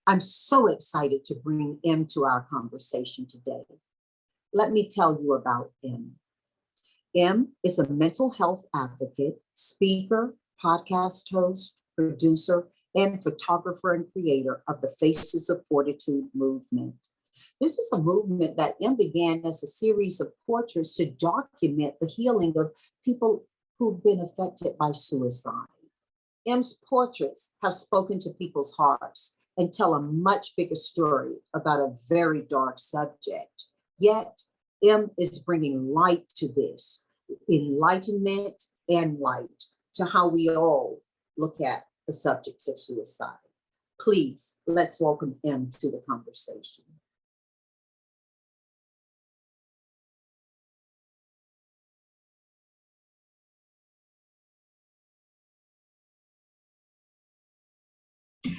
I'm so excited to bring M to our conversation today. Let me tell you about M. M is a mental health advocate, speaker, podcast host, producer, and photographer and creator of the Faces of Fortitude movement. This is a movement that M began as a series of portraits to document the healing of people who've been affected by suicide. M's portraits have spoken to people's hearts and tell a much bigger story about a very dark subject. Yet, M is bringing light to this, enlightenment and light to how we all look at the subject of suicide. Please, let's welcome M to the conversation.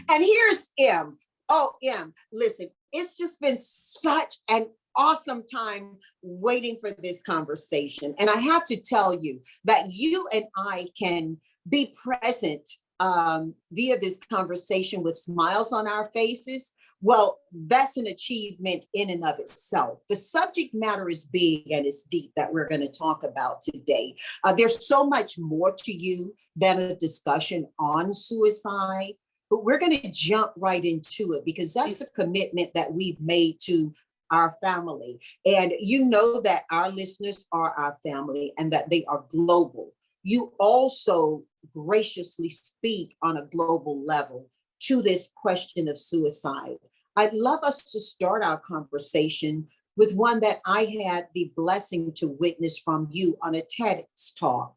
And here's M. Oh, M, listen, it's just been such an awesome time waiting for this conversation. And I have to tell you that you and I can be present via this conversation with smiles on our faces. Well, that's an achievement in and of itself. The subject matter is big and it's deep that we're going to talk about today. There's so much more to you than a discussion on suicide. But we're going to jump right into it because that's a commitment that we've made to our family. And you know that our listeners are our family and that they are global. You also graciously speak on a global level to this question of suicide. I'd love us to start our conversation with one that I had the blessing to witness from you on a TEDx talk.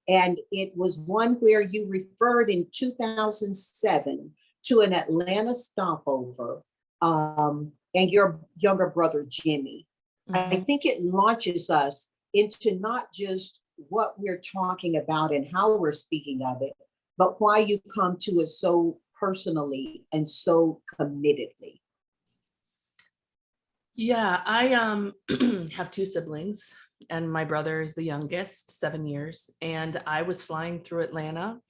And it was one where you referred in 2007 to an Atlanta stopover and your younger brother, Jimmy. Mm-hmm. I think it launches us into not just what we're talking about and how we're speaking of it, but why you come to it so personally and so committedly. Yeah, I have two siblings. And my brother is the youngest, 7 years. And I was flying through Atlanta.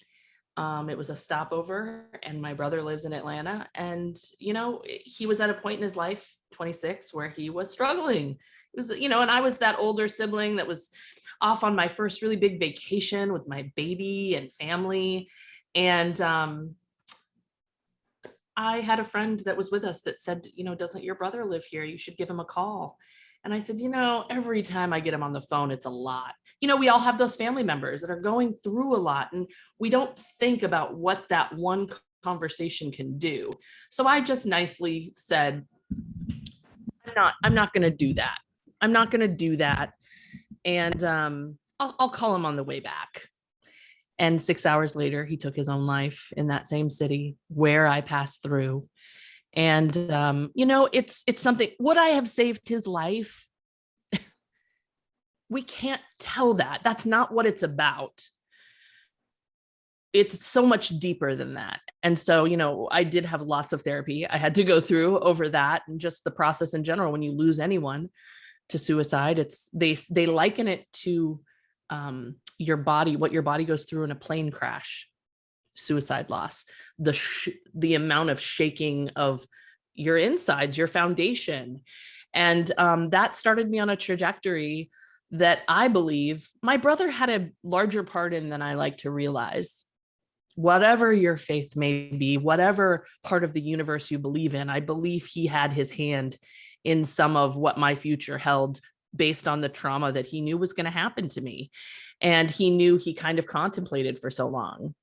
It was a stopover and my brother lives in Atlanta. And, you know, he was at a point in his life, 26, where he was struggling. It was, you know, and I was that older sibling that was off on my first really big vacation with my baby and family. And I had a friend that was with us that said, you know, doesn't your brother live here? You should give him a call. And I said, you know, every time I get him on the phone, it's a lot. You know, we all have those family members that are going through a lot and we don't think about what that one conversation can do. So I just nicely said, I'm not going to do that. I'm not going to do that. And I'll call him on the way back. And 6 hours later, he took his own life in that same city where I passed through. And, you know, it's something, would I have saved his life? We can't tell that. That's not what it's about. It's so much deeper than that. And so, you know, I did have lots of therapy I had to go through over that and just the process in general. When you lose anyone to suicide, they liken it to your body, what your body goes through in a plane crash. Suicide loss, the amount of shaking of your insides, your foundation. And that started me on a trajectory that I believe my brother had a larger part in than I like to realize. Whatever your faith may be, whatever part of the universe you believe in, I believe he had his hand in some of what my future held based on the trauma that he knew was going to happen to me. And he knew, he kind of contemplated for so long.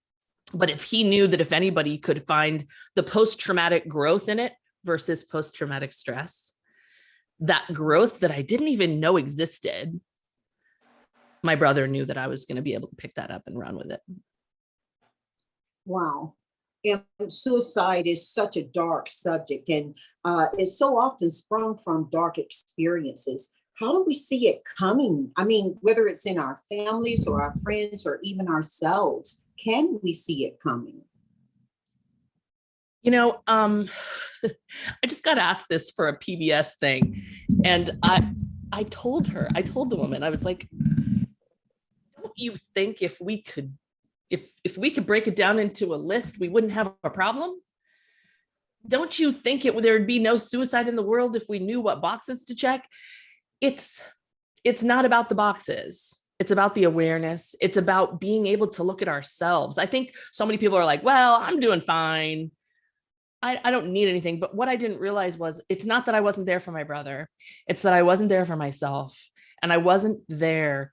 But if he knew that if anybody could find the post-traumatic growth in it versus post-traumatic stress, that growth that I didn't even know existed, my brother knew that I was going to be able to pick that up and run with it. Wow. And suicide is such a dark subject and it's so often sprung from dark experiences. How do we see it coming? I mean, whether it's in our families or our friends or even ourselves, can we see it coming? You know, I just got asked this for a PBS thing. And I told the woman, I was like, don't you think if we could break it down into a list, we wouldn't have a problem? don't you think there'd be no suicide in the world if we knew what boxes to check? It's not about the boxes. It's about the awareness. It's about being able to look at ourselves. I think so many people are like, well, I'm doing fine. I don't need anything. But what I didn't realize was it's not that I wasn't there for my brother. It's that I wasn't there for myself. And I wasn't there.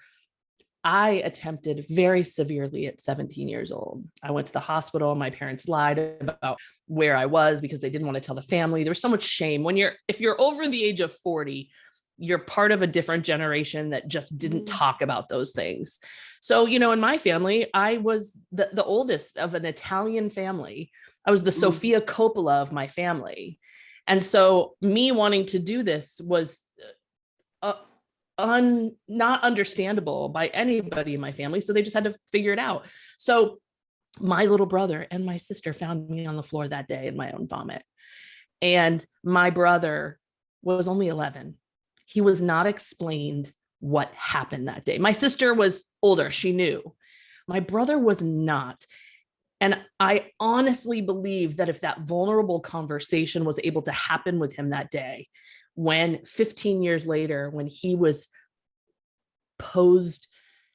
I attempted very severely at 17 years old. I went to the hospital. My parents lied about where I was because they didn't want to tell the family. There was so much shame. If you're over the age of 40, you're part of a different generation that just didn't talk about those things. So, in my family, I was the oldest of an Italian family. I was the Sofia Coppola of my family. And so me wanting to do this was not understandable by anybody in my family. So they just had to figure it out. So my little brother and my sister found me on the floor that day in my own vomit. And my brother was only 11. He was not explained what happened that day. My sister was older. She knew. My brother was not. And I honestly believe that if that vulnerable conversation was able to happen with him that day, when 15 years later, when he was posed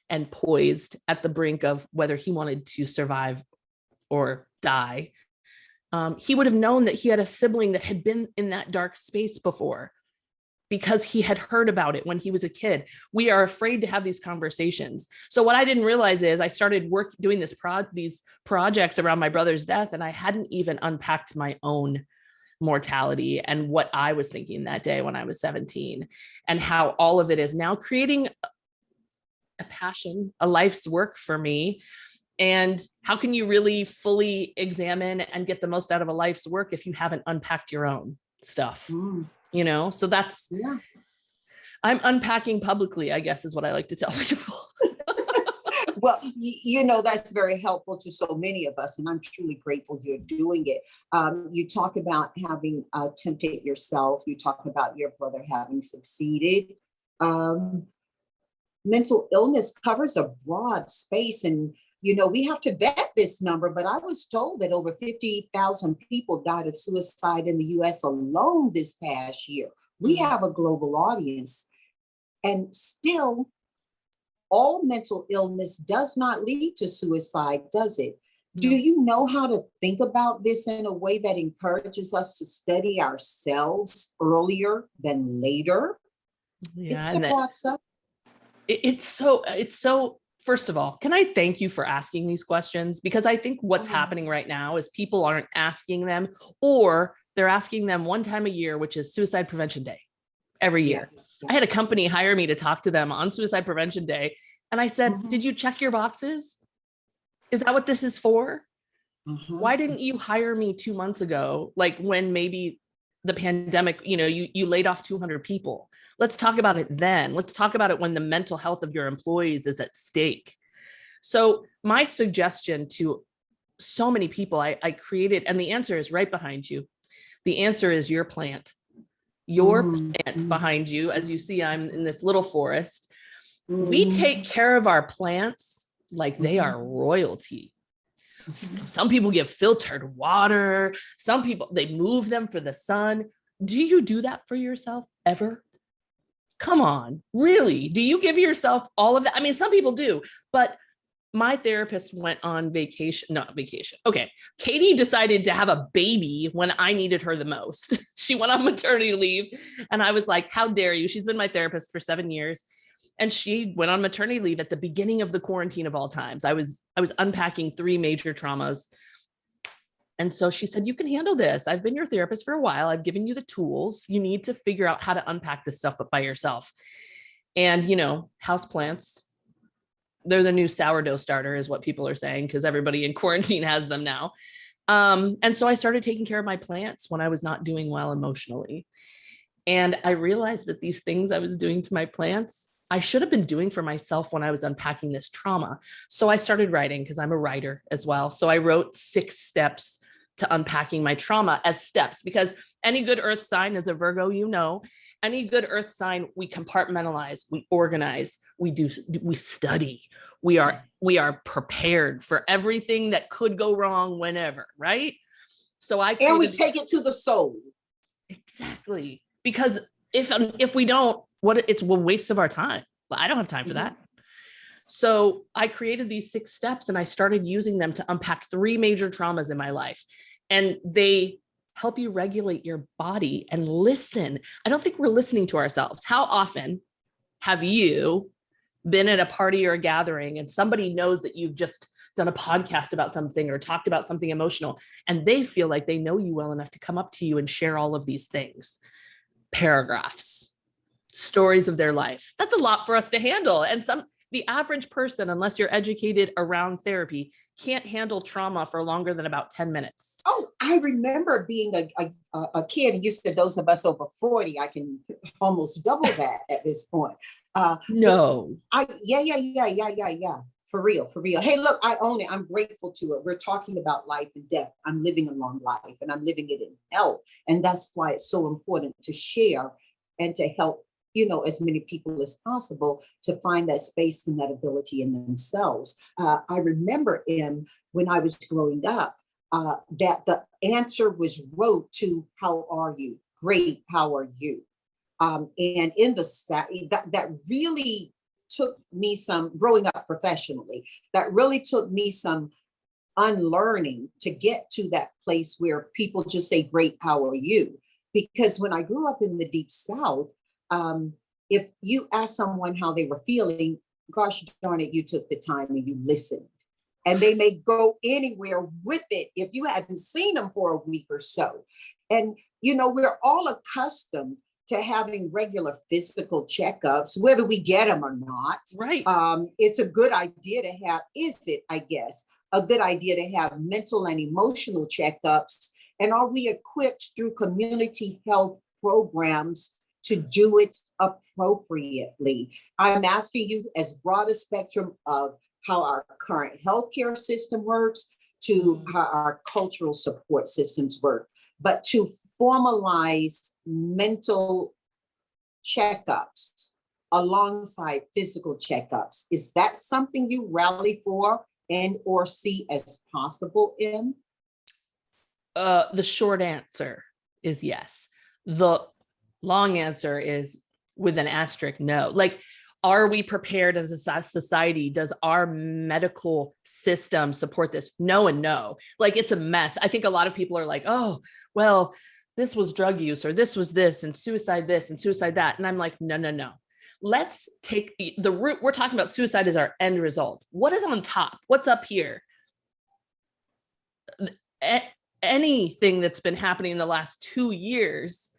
and poised at the brink of whether he wanted to survive or die, he would have known that he had a sibling that had been in that dark space before, because he had heard about it when he was a kid. We are afraid to have these conversations. So what I didn't realize is I started doing these projects around my brother's death, and I hadn't even unpacked my own mortality and what I was thinking that day when I was 17, and how all of it is now creating a passion, a life's work for me. And how can you really fully examine and get the most out of a life's work if you haven't unpacked your own stuff? So that's, I'm unpacking publicly, I guess, is what I like to tell people. Well, that's very helpful to so many of us, and I'm truly grateful you're doing it. You talk about having tempted yourself. You talk about your brother having succeeded. Mental illness covers a broad space, and we have to vet this number, but I was told that over 50,000 people died of suicide in the US alone this past year. We have a global audience, and still, all mental illness does not lead to suicide, does it? Do you know how to think about this in a way that encourages us to study ourselves earlier than later? Yeah, It's so, first of all, can I thank you for asking these questions? Because I think what's happening right now is people aren't asking them, or they're asking them one time a year, which is Suicide Prevention Day every year. Yeah. I had a company hire me to talk to them on Suicide Prevention Day. And I said, did you check your boxes? Is that what this is for? Why didn't you hire me 2 months ago? Like when maybe the pandemic, you laid off 200 people. Let's talk about it then. Let's talk about it when the mental health of your employees is at stake. So my suggestion to so many people, I created, and the answer is right behind you. The answer is your plant. Your plant behind you. As you see, I'm in this little forest. We take care of our plants like they are royalty. Some people give filtered water. Some people, they move them for the sun. Do you do that for yourself ever? Come on, really? Do you give yourself all of that? I mean, some people do, but my therapist went on vacation, not vacation. Okay. Katie decided to have a baby when I needed her the most. She went on maternity leave, and I was like, how dare you? She's been my therapist for 7 years. And she went on maternity leave at the beginning of the quarantine of all times. I was unpacking 3 major traumas. And so she said, you can handle this. I've been your therapist for a while. I've given you the tools. You need to figure out how to unpack this stuff by yourself. And, houseplants, they're the new sourdough starter is what people are saying, because everybody in quarantine has them now. And so I started taking care of my plants when I was not doing well emotionally. And I realized that these things I was doing to my plants, I should have been doing for myself when I was unpacking this trauma. So I started writing, because I'm a writer as well. So I wrote 6 steps to unpacking my trauma as steps, because any good earth sign is a Virgo, any good earth sign, we compartmentalize, we organize, we study, we are prepared for everything that could go wrong whenever, right? So I And we created, take it to the soul. exactly, because if we don't, it's a waste of our time. I don't have time for that. So I created these 6 steps and I started using them to unpack 3 major traumas in my life. And they help you regulate your body and listen. I don't think we're listening to ourselves. How often have you been at a party or a gathering and somebody knows that you've just done a podcast about something or talked about something emotional, and they feel like they know you well enough to come up to you and share all of these things, paragraphs, stories of their life? That's a lot for us to handle. And the average person, unless you're educated around therapy, can't handle trauma for longer than about 10 minutes. Oh, I remember being a kid. You said those of us over 40, I can almost double that at this point. No. Yeah. For real. Hey, look, I own it. I'm grateful to it. We're talking about life and death. I'm living a long life and I'm living it in health. And that's why it's so important to share and to help, as many people as possible to find that space and that ability in themselves. I remember when I was growing up, that the answer was wrote to "How are you?" Great. How are you? And in that really took me some growing up professionally. That really took me some unlearning to get to that place where people just say, "Great. How are you?" Because when I grew up in the Deep South, if you ask someone how they were feeling, gosh darn it, you took the time and you listened. And they may go anywhere with it if you hadn't seen them for a week or so. And, we're all accustomed to having regular physical checkups, whether we get them or not. Right. It's a good idea to have, a good idea to have mental and emotional checkups? And are we equipped through community health programs to do it appropriately? I'm asking you as broad a spectrum of how our current healthcare system works to how our cultural support systems work, but to formalize mental checkups alongside physical checkups. Is that something you rally for and or see as possible in? The short answer is yes. The long answer is with an asterisk, no. Like, are we prepared as a society? Does our medical system support this? No and no. Like, it's a mess. I think a lot of people are like, oh, well, this was drug use, or this was this, and suicide this, and suicide that. And I'm like, no. Let's take the root. We're talking about suicide as our end result. What is on top? What's up here? Anything that's been happening in the last 2 years,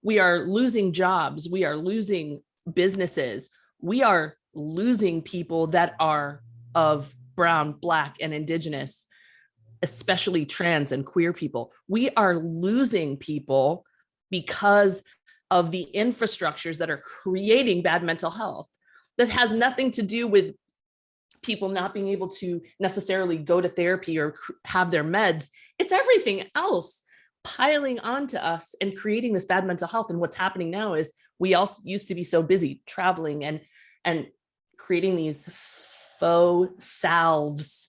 we are losing jobs. We are losing businesses. We are losing people that are of brown, Black, and Indigenous, especially trans and queer people. We are losing people because of the infrastructures that are creating bad mental health. That has nothing to do with people not being able to necessarily go to therapy or have their meds. It's everything else piling onto us and creating this bad mental health. And what's happening now is we also used to be so busy traveling and creating these faux salves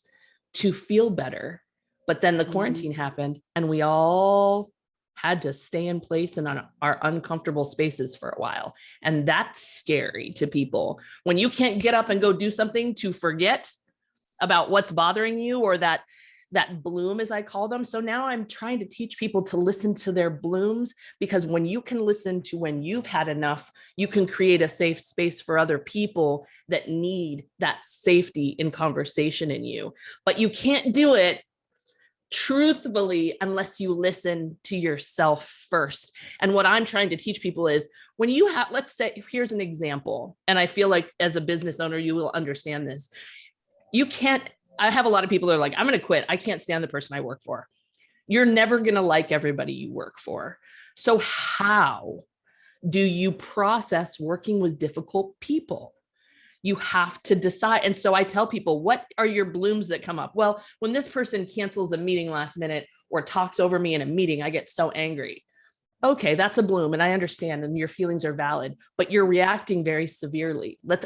to feel better. But then the quarantine happened and we all had to stay in place in our uncomfortable spaces for a while. And that's scary to people. When you can't get up and go do something to forget about what's bothering you, or that bloom, as I call them. So now I'm trying to teach people to listen to their blooms, because when you can listen to when you've had enough, you can create a safe space for other people that need that safety in conversation in you. But you can't do it truthfully unless you listen to yourself first. And what I'm trying to teach people is, when you have, let's say, here's an example, and I feel like as a business owner, you will understand this. You can't, I have a lot of people that are like, I'm going to quit. I can't stand the person I work for. You're never going to like everybody you work for. So how do you process working with difficult people? You have to decide. And so I tell people, what are your blooms that come up? Well, when this person cancels a meeting last minute or talks over me in a meeting, I get so angry. Okay, that's a bloom, and I understand, and your feelings are valid, but you're reacting very severely. Let's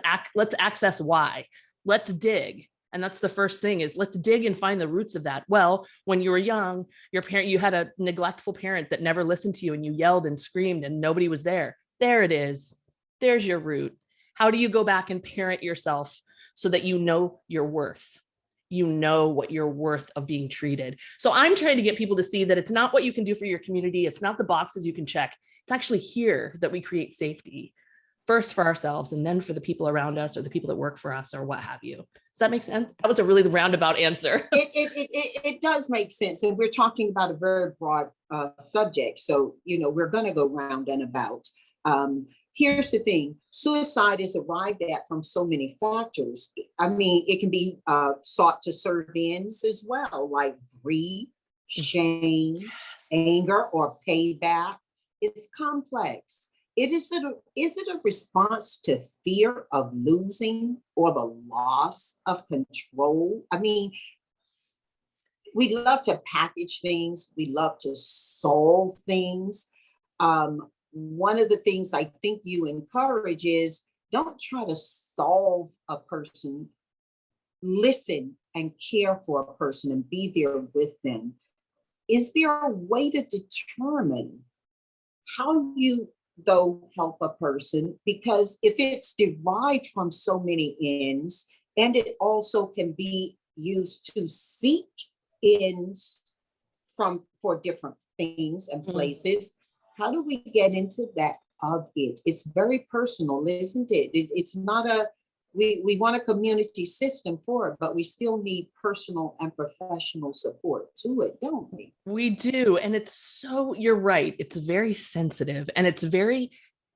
access why. Let's dig. And that's the first thing, is let's dig and find the roots of that. Well, when you were young, you had a neglectful parent that never listened to you, and you yelled and screamed and nobody was there. There it is. There's your root. How do you go back and parent yourself so that you know your worth? You know what you're worth of being treated. So I'm trying to get people to see that it's not what you can do for your community. It's not the boxes you can check. It's actually here that we create safety, first for ourselves and then for the people around us or the people that work for us or what have you. Does that make sense? That was a really roundabout answer. It does make sense. And we're talking about a very broad subject. So, we're going to go round and about. Here's the thing. Suicide is arrived at from so many factors. I mean, it can be sought to serve ends as well, like grief, shame, anger, or payback. It's complex. Is it a response to fear of losing or the loss of control? I mean, we love to package things. We love to solve things. One of the things I think you encourage is don't try to solve a person. Listen and care for a person and be there with them. Is there a way to determine how you, though, help a person? Because if it's derived from so many ends, and it also can be used to seek ends for different things and places, how do we get into that of it? It's very personal, isn't it? It's not we want a community system for it, but we still need personal and professional support to it, don't we? We do. And you're right. It's very sensitive, and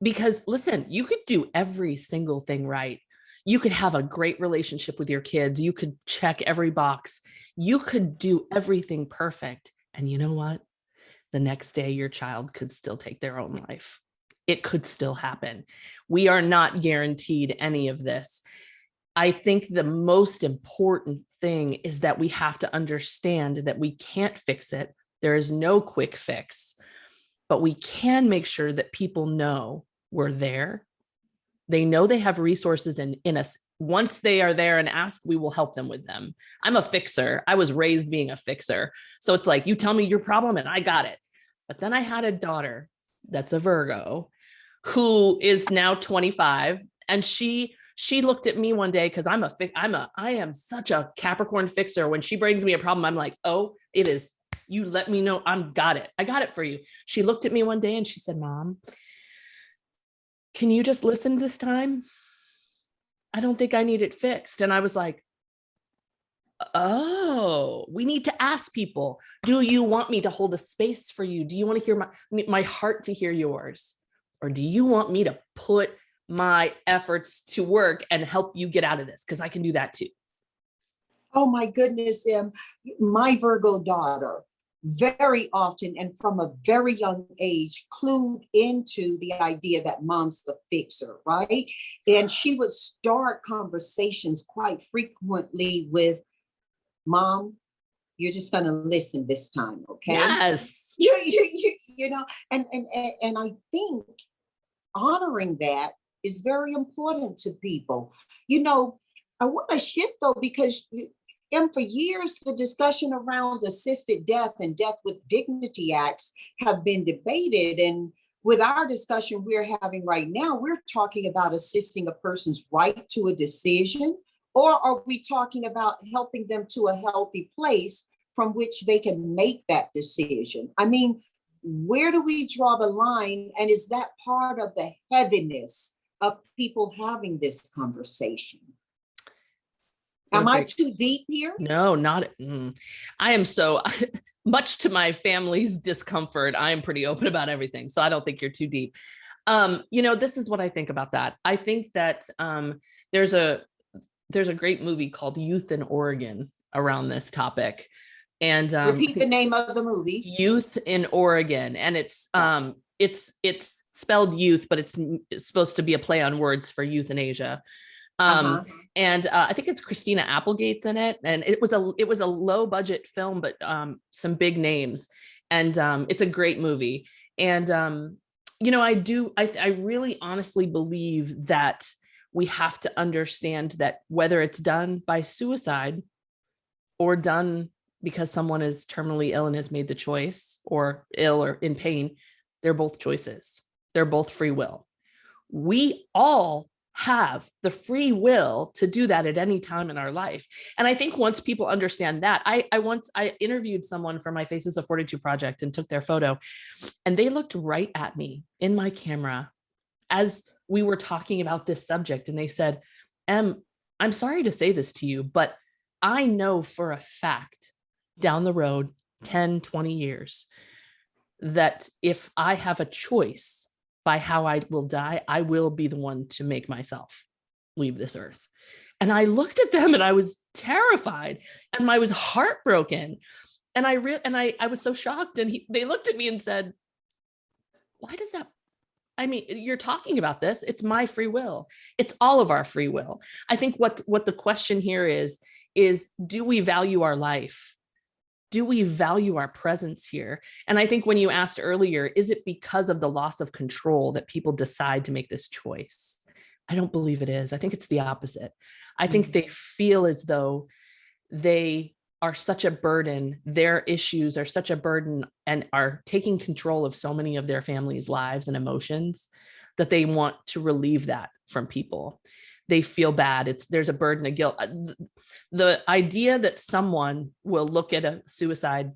because listen, you could do every single thing right. You could have a great relationship with your kids. You could check every box. You could do everything perfect. And you know what? The next day, your child could still take their own life. It could still happen. We are not guaranteed any of this. I think the most important thing is that we have to understand that we can't fix it. There is no quick fix, but we can make sure that people know we're there. They know they have resources in us. Once they are there and ask, we will help them with them. I'm a fixer. I was raised being a fixer. So it's like, you tell me your problem and I got it. But then I had a daughter that's a Virgo who is now 25. And she looked at me one day, because I am such a Capricorn fixer. When she brings me a problem, I'm like, oh, it is, you let me know. I got it for you. She looked at me one day and she said, Mom, can you just listen this time? I don't think I need it fixed. And I was like, oh, we need to ask people, do you want me to hold a space for you? Do you want to hear my heart to hear yours? Or do you want me to put my efforts to work and help you get out of this? Because I can do that too. Oh my goodness, my Virgo daughter, very often and from a very young age, clued into the idea that mom's the fixer, right? And she would start conversations quite frequently with, Mom, you're just going to listen this time, okay? Yes. And I think honoring that is very important to people. I want to shift though, because for years, the discussion around assisted death and death with dignity acts have been debated. And with our discussion we're having right now, we're talking about assisting a person's right to a decision, or are we talking about helping them to a healthy place from which they can make that decision? I mean, where do we draw the line? And is that part of the heaviness of people having this conversation? Am I too deep here? No, not. I am so much to my family's discomfort. I am pretty open about everything. So I don't think you're too deep. This is what I think about that. I think that there's a great movie called Youth in Oregon around this topic. And repeat the name of the movie. Youth in Oregon. And it's spelled youth, but it's supposed to be a play on words for euthanasia. And I think it's Christina Applegate's in it, and it was a low budget film, but some big names, and it's a great movie. And I really honestly believe that we have to understand that whether it's done by suicide or done because someone is terminally ill and has made the choice, or ill or in pain, they're both choices. They're both free will. We all have the free will to do that at any time in our life. And I think once people understand that, I interviewed someone for my Faces of Fortitude project and took their photo, and they looked right at me in my camera as we were talking about this subject. And they said, I'm sorry to say this to you, but I know for a fact down the road, 10, 20 years, that if I have a choice by how I will die, I will be the one to make myself leave this earth. And I looked at them and I was terrified and I was heartbroken. And I was so shocked. And they looked at me and said, why does that? I mean, you're talking about this. It's my free will. It's all of our free will. I think what the question here is do we value our life? Do we value our presence here? And I think when you asked earlier, is it because of the loss of control that people decide to make this choice? I don't believe it is. I think it's the opposite. I think they feel as though they are such a burden, their issues are such a burden and are taking control of so many of their families' lives and emotions that they want to relieve that from people. They feel bad. There's a burden of guilt. The idea that someone will look at a suicide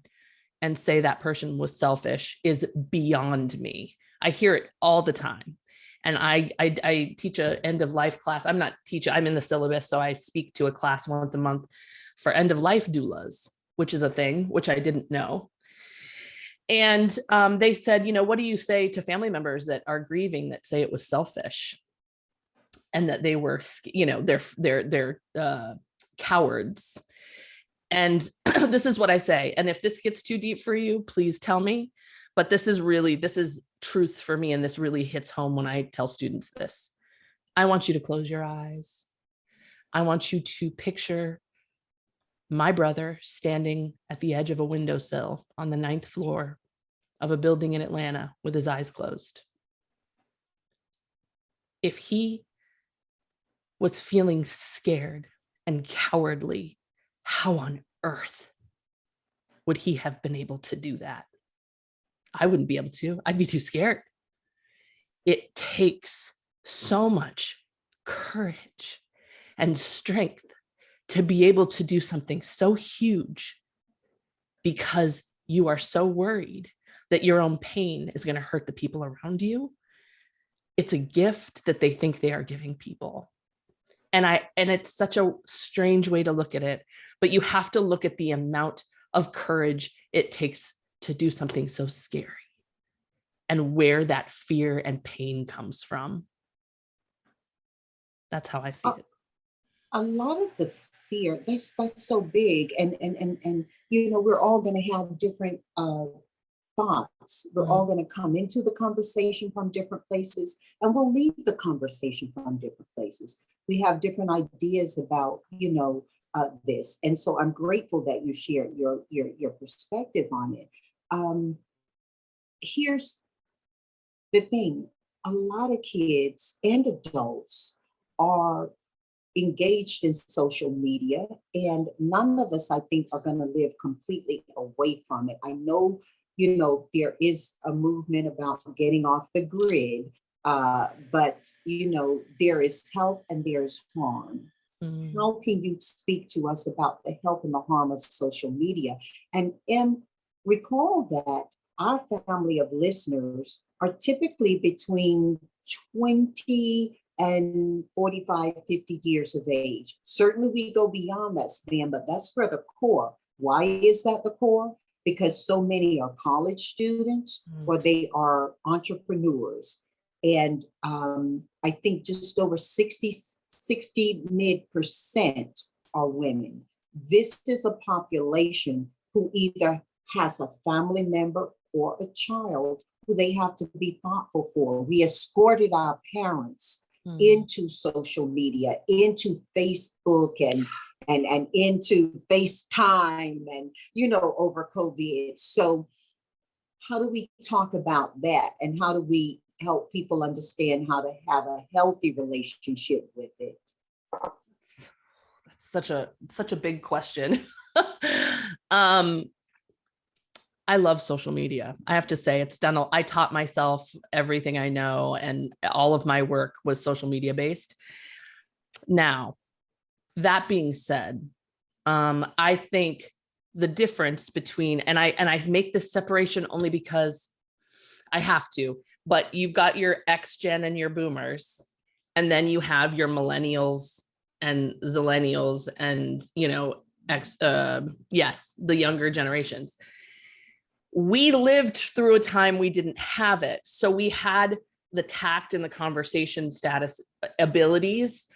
and say that person was selfish is beyond me. I hear it all the time. And I teach an end of life class. I'm in the syllabus, so I speak to a class once a month for end of life doulas, which is a thing, which I didn't know. And they said, what do you say to family members that are grieving that say it was selfish? And that they were, they're cowards. And this is what I say. And if this gets too deep for you, please tell me. But this is truth for me. And this really hits home when I tell students this. I want you to close your eyes. I want you to picture my brother standing at the edge of a windowsill on the 9th floor of a building in Atlanta with his eyes closed. If he was feeling scared and cowardly, how on earth would he have been able to do that? I wouldn't be able to. I'd be too scared. It takes so much courage and strength to be able to do something so huge because you are so worried that your own pain is going to hurt the people around you. It's a gift that they think they are giving people. And it's such a strange way to look at it, but you have to look at the amount of courage it takes to do something so scary and where that fear and pain comes from. That's how I see it. A lot of the fear, that's so big. And we're all going to have different thoughts. We're all going to come into the conversation from different places, and we'll leave the conversation from different places. We have different ideas about, this. And so I'm grateful that you shared your perspective on it. Here's the thing. A lot of kids and adults are engaged in social media, and none of us, I think, are going to live completely away from it. I know, there is a movement about getting off the grid, but, there is help and there's harm. How can you speak to us about the help and the harm of social media? And recall that our family of listeners are typically between 20 and 45, 50 years of age. Certainly we go beyond that span, but that's for the core. Why is that the core? Because so many are college students or they are entrepreneurs. And I think just over 60 mid% are women. This is a population who either has a family member or a child who they have to be thoughtful for. We escorted our parents into social media, into Facebook and into FaceTime and, over COVID. So how do we talk about that? And how do we help people understand how to have a healthy relationship with it? That's such a big question. I love social media. I have to say I taught myself everything I know, and all of my work was social media based. Now, that being said, I think the difference between, and I make this separation only because I have to, but you've got your X gen and your boomers, and then you have your millennials and zillennials and, the younger generations. We lived through a time we didn't have it. So we had the tact and the conversation status abilities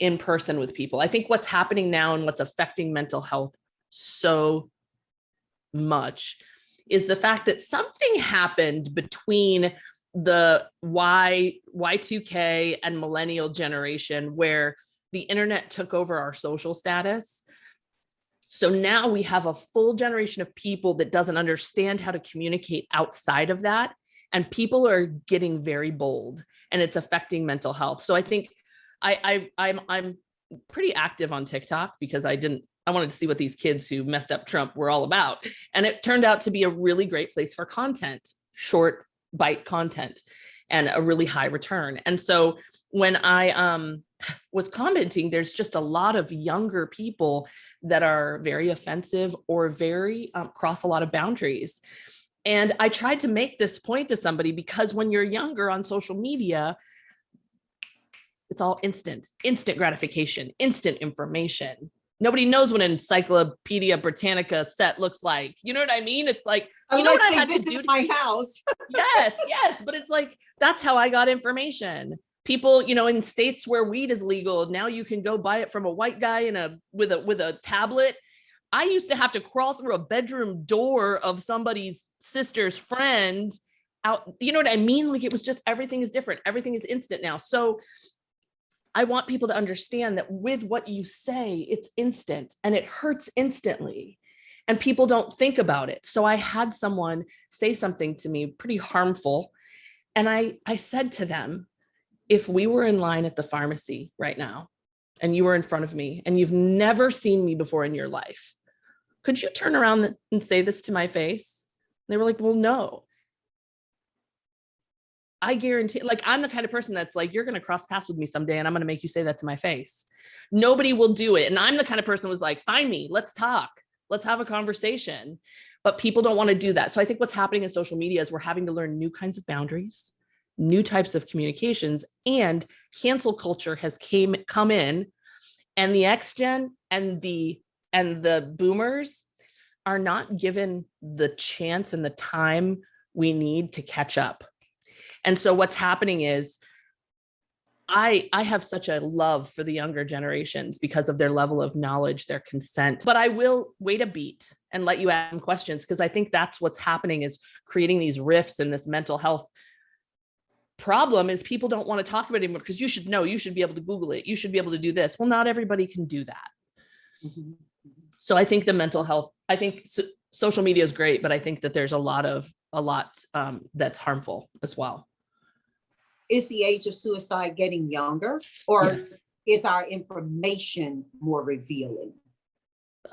in person with people. I think what's happening now and what's affecting mental health so much is the fact that something happened between the Y2K and millennial generation where the internet took over our social status. So now we have a full generation of people that doesn't understand how to communicate outside of that. And people are getting very bold, and it's affecting mental health. So I think I'm pretty active on TikTok because I wanted to see what these kids who messed up Trump were all about. And it turned out to be a really great place for content, short bite content, and a really high return. And so when I was commenting, there's just a lot of younger people that are very offensive or very cross a lot of boundaries. And I tried to make this point to somebody because when you're younger on social media, it's all instant gratification, instant information. Nobody knows what an Encyclopedia Britannica set looks like. You know what I mean? It's like, you know what I had to do to my house. yes. But it's like, that's how I got information. People, in states where weed is legal, now you can go buy it from a white guy with a tablet. I used to have to crawl through a bedroom door of somebody's sister's friend out. You know what I mean? Like, it was just, everything is different. Everything is instant now. So I want people to understand that with what you say, it's instant and it hurts instantly, and people don't think about it. So I had someone say something to me pretty harmful. And I said to them, if we were in line at the pharmacy right now and you were in front of me and you've never seen me before in your life, could you turn around and say this to my face? And they were like, well, no. I guarantee, like, I'm the kind of person that's like, you're going to cross paths with me someday and I'm going to make you say that to my face. Nobody will do it. And I'm the kind of person who was like, find me, let's talk, let's have a conversation. But people don't want to do that. So I think what's happening in social media is we're having to learn new kinds of boundaries, new types of communications, and cancel culture has come in, and the X gen and the boomers are not given the chance and the time we need to catch up. And so what's happening is I have such a love for the younger generations because of their level of knowledge, their consent, but I will wait a beat and let you ask some questions, because I think that's what's happening, is creating these rifts in this mental health problem. Is people don't want to talk about it anymore because you should know, you should be able to Google it, you should be able to do this. Well, not everybody can do that. Mm-hmm. So I think the mental health, I think social media is great, but I think that there's a lot that's harmful as well. Is the age of suicide getting younger, or yes. Is our information more revealing?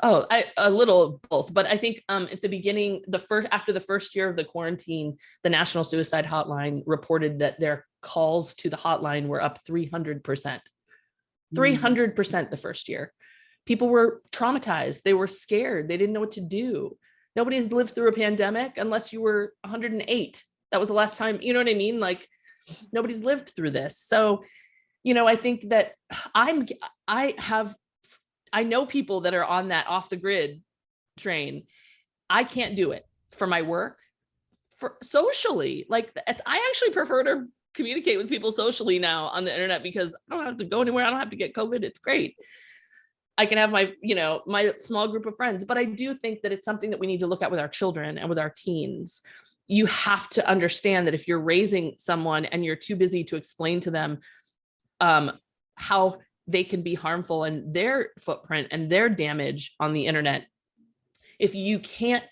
Oh, a little of both, but I think at the beginning, after the first year of the quarantine, the National Suicide Hotline reported that their calls to the hotline were up 300%. 300% the first year. People were traumatized. They were scared. They didn't know what to do. Nobody's lived through a pandemic unless you were 108. That was the last time, you know what I mean? Like, nobody's lived through this. So, I think that I know people that are on that off the grid train. I can't do it for my work, for socially. Like, I actually prefer to communicate with people socially now on the internet because I don't have to go anywhere. I don't have to get COVID. It's great. I can have my small group of friends, but I do think that it's something that we need to look at with our children and with our teens. You have to understand that if you're raising someone and you're too busy to explain to them how they can be harmful and their footprint and their damage on the internet, if you can't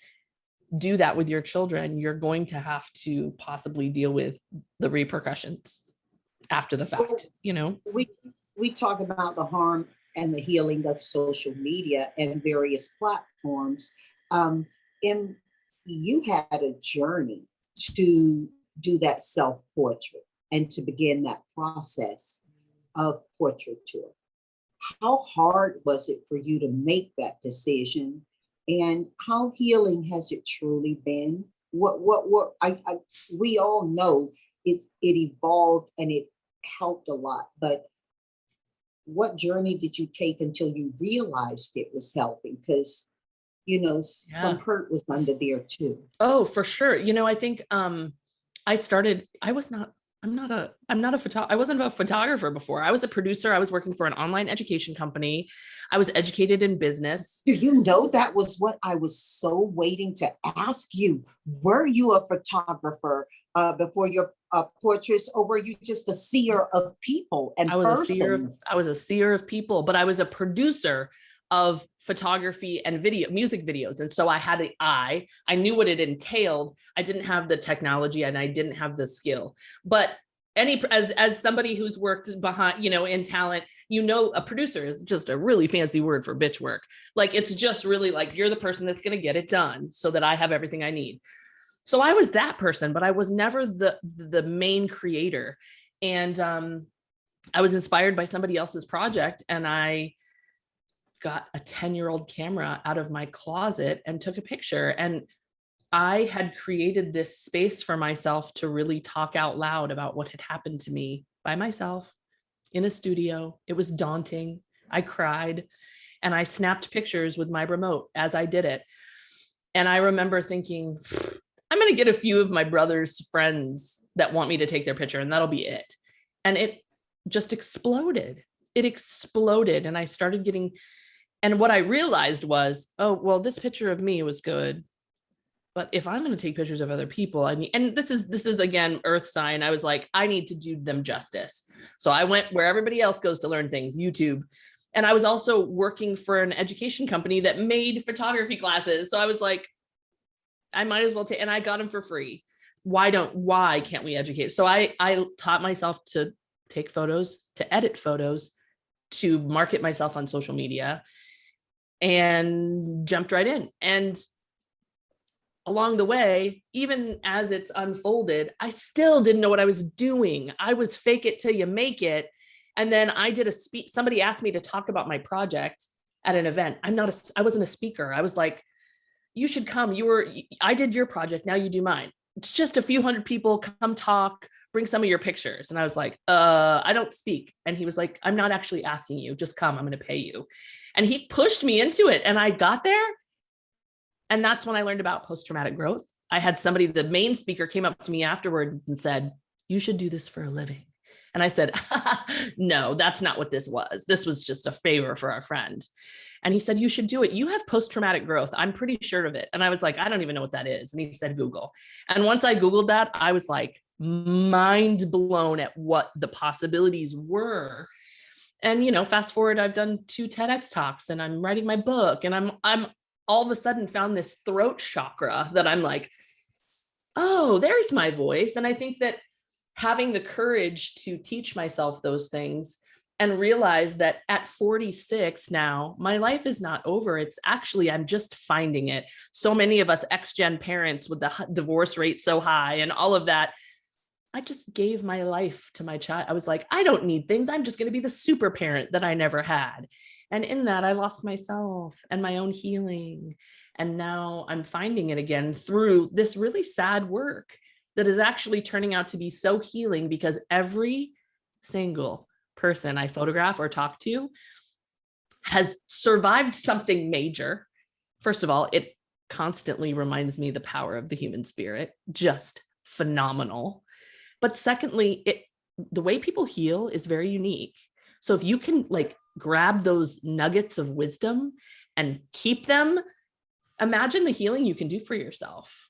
do that with your children, you're going to have to possibly deal with the repercussions after the fact, We talk about the harm and the healing of social media and various platforms. And you had a journey to do that self-portrait and to begin that process of portraiture. How hard was it for you to make that decision? And how healing has it truly been? We all know it evolved and it helped a lot, but what journey did you take until you realized it was helping? Because, some hurt was under there too. Oh, for sure. I think I wasn't a photographer before. I was a producer. I was working for an online education company. I was educated in business. Do you know that was what I was so waiting to ask you? Were you a photographer before your portraits, or were you just a seer of people and persons? I was a seer of people, but I was a producer of photography and music videos. And so I had an eye. I knew what it entailed. I didn't have the technology and I didn't have the skill. But as somebody who's worked behind, in talent, a producer is just a really fancy word for bitch work. Like, it's just really like, you're the person that's going to get it done so that I have everything I need. So I was that person, but I was never the main creator. And I was inspired by somebody else's project, and I got a 10-year-old camera out of my closet and took a picture. And I had created this space for myself to really talk out loud about what had happened to me by myself in a studio. It was daunting. I cried and I snapped pictures with my remote as I did it. And I remember thinking, I'm going to get a few of my brother's friends that want me to take their picture, and that'll be it. And it just exploded. It exploded. And I started getting, and what I realized was, oh, well, this picture of me was good, but if I'm going to take pictures of other people, and this is again, earth sign. I was like, I need to do them justice. So I went where everybody else goes to learn things, YouTube. And I was also working for an education company that made photography classes. So I was like, I might as well take, and I got them for free. Why can't we educate? So I taught myself to take photos, to edit photos, to market myself on social media, and jumped right in. And along the way, even as it's unfolded, I still didn't know what I was doing. I was fake it till you make it. And then I did somebody asked me to talk about my project at an event. I wasn't a speaker. I was like, you should come. I did your project. Now you do mine. It's just a few hundred people. Come talk, bring some of your pictures. And I was like, I don't speak. And he was like, I'm not actually asking you, just come, I'm going to pay you. And he pushed me into it. And I got there. And that's when I learned about post-traumatic growth. I had somebody, the main speaker came up to me afterward and said, you should do this for a living. And I said, no, that's not what this was. This was just a favor for our friend. And he said, you should do it. You have post-traumatic growth. I'm pretty sure of it. And I was like, I don't even know what that is. And he said, Google. And once I Googled that, I was like mind blown at what the possibilities were. And, fast forward, I've done 2 TEDx talks and I'm writing my book, and I'm all of a sudden found this throat chakra that I'm like, oh, there's my voice. And I think that having the courage to teach myself those things and realize that at 46 now, my life is not over. It's actually, I'm just finding it. So many of us ex-gen parents with the divorce rate so high and all of that, I just gave my life to my child. I was like, I don't need things. I'm just going to be the super parent that I never had. And in that, I lost myself and my own healing. And now I'm finding it again through this really sad work that is actually turning out to be so healing, because every single person I photograph or talk to has survived something major. First of all, it constantly reminds me the power of the human spirit, just phenomenal. But secondly, the way people heal is very unique. So if you can grab those nuggets of wisdom and keep them, imagine the healing you can do for yourself.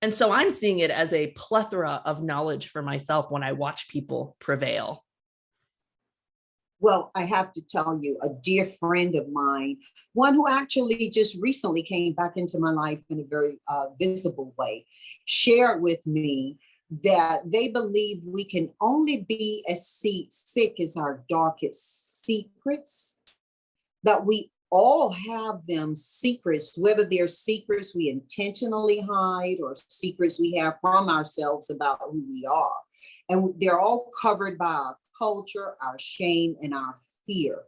And so I'm seeing it as a plethora of knowledge for myself when I watch people prevail. Well, I have to tell you, a dear friend of mine, one who actually just recently came back into my life in a very visible way, shared with me that they believe we can only be as sick as our darkest secrets, that we all have them secrets, whether they're secrets we intentionally hide or secrets we have from ourselves about who we are. And they're all covered by our culture, our shame, and our fear.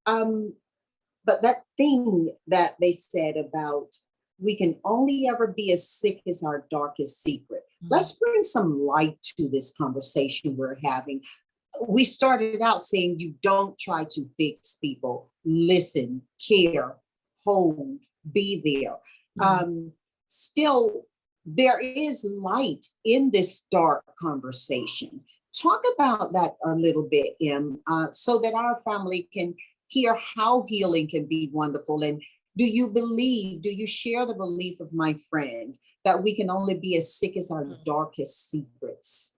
But that thing that they said about we can only ever be as sick as our darkest secret. Let's bring some light to this conversation we're having. We started out saying you don't try to fix people, listen, care, hold, be there. Still, there is light in this dark conversation. Talk about that a little bit, Em, so that our family can hear how healing can be wonderful. And do you share the belief of my friend that we can only be as sick as our darkest secrets?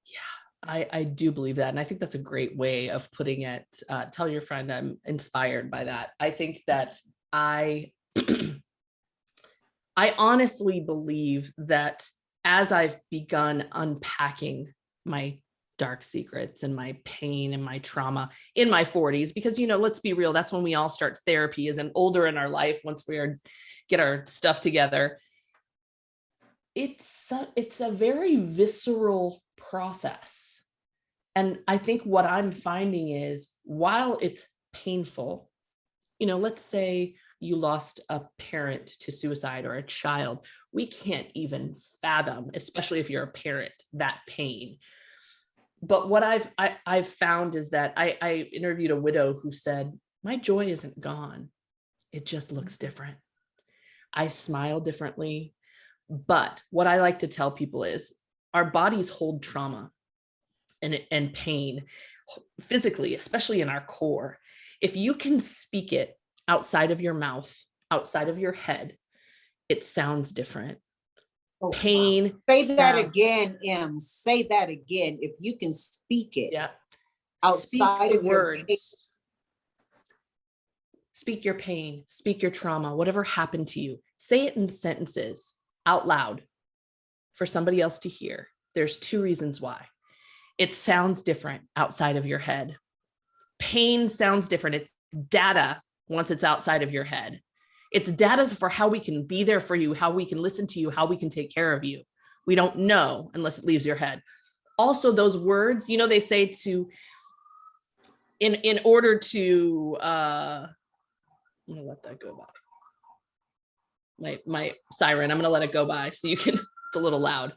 Yeah, I do believe that. And I think that's a great way of putting it. Tell your friend I'm inspired by that. I think that I honestly believe that as I've begun unpacking my dark secrets and my pain and my trauma in my 40s, because, let's be real, that's when we all start therapy as an older in our life, once we get our stuff together. It's a very visceral process. And I think what I'm finding is, while it's painful, let's say you lost a parent to suicide or a child, we can't even fathom, especially if you're a parent, that pain. But what I've found is that I interviewed a widow who said, my joy isn't gone. It just looks different. I smile differently. But what I like to tell people is our bodies hold trauma and pain physically, especially in our core. If you can speak it outside of your mouth, outside of your head, it sounds different. Oh, pain. Wow. Say that again, Em. Say that again. If you can speak it outside of your words. Speak your pain, speak your trauma, whatever happened to you. Say it in sentences out loud for somebody else to hear. There's two reasons why. It sounds different outside of your head. Pain sounds different. It's data once it's outside of your head. It's data for how we can be there for you, how we can listen to you, how we can take care of you. We don't know unless it leaves your head. Also, those words, they say to, in order to, I'm gonna let that go by. My siren, I'm gonna let it go by so you can, it's a little loud.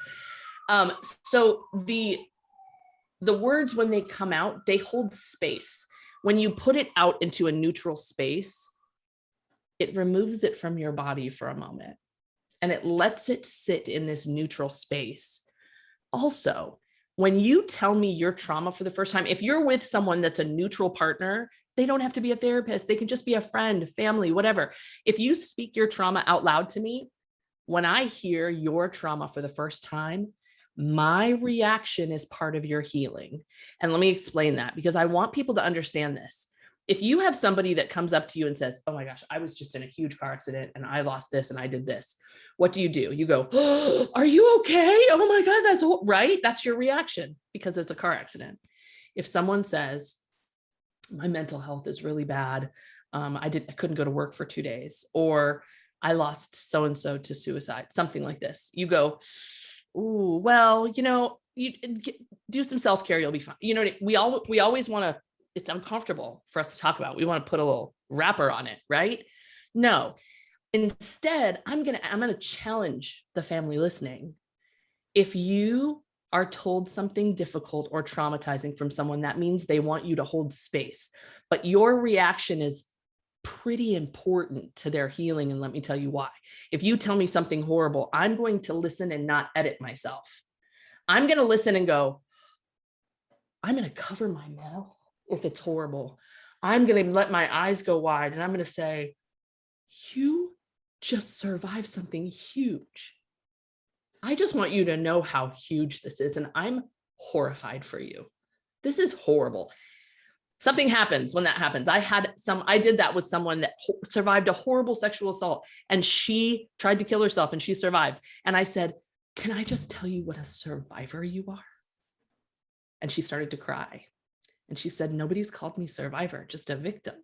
So the words, when they come out, they hold space. When you put it out into a neutral space, it removes it from your body for a moment and it lets it sit in this neutral space. Also, when you tell me your trauma for the first time, if you're with someone that's a neutral partner, they don't have to be a therapist. They can just be a friend, family, whatever. If you speak your trauma out loud to me, when I hear your trauma for the first time, my reaction is part of your healing. And let me explain that, because I want people to understand this. If you have somebody that comes up to you and says, oh my gosh, I was just in a huge car accident and I lost this and I did this, what do? You go, oh, are you okay? Oh my God, that's right. That's your reaction because it's a car accident. If someone says, my mental health is really bad, I couldn't go to work for 2 days, or I lost so-and-so to suicide, something like this, you go, ooh, well, you do some self-care, you'll be fine. We always want to, it's uncomfortable for us to talk about. We want to put a little wrapper on it, right? No. Instead, I'm going to challenge the family listening. If you are told something difficult or traumatizing from someone, that means they want you to hold space. But your reaction is pretty important to their healing. And let me tell you why. If you tell me something horrible, I'm going to listen and not edit myself. I'm going to listen and go, I'm going to cover my mouth if it's horrible. I'm going to let my eyes go wide and I'm going to say, you just survived something huge. I just want you to know how huge this is. And I'm horrified for you. This is horrible. Something happens when that happens. I did that with someone that survived a horrible sexual assault, and she tried to kill herself and she survived. And I said, can I just tell you what a survivor you are? And she started to cry. And she said, nobody's called me survivor, just a victim.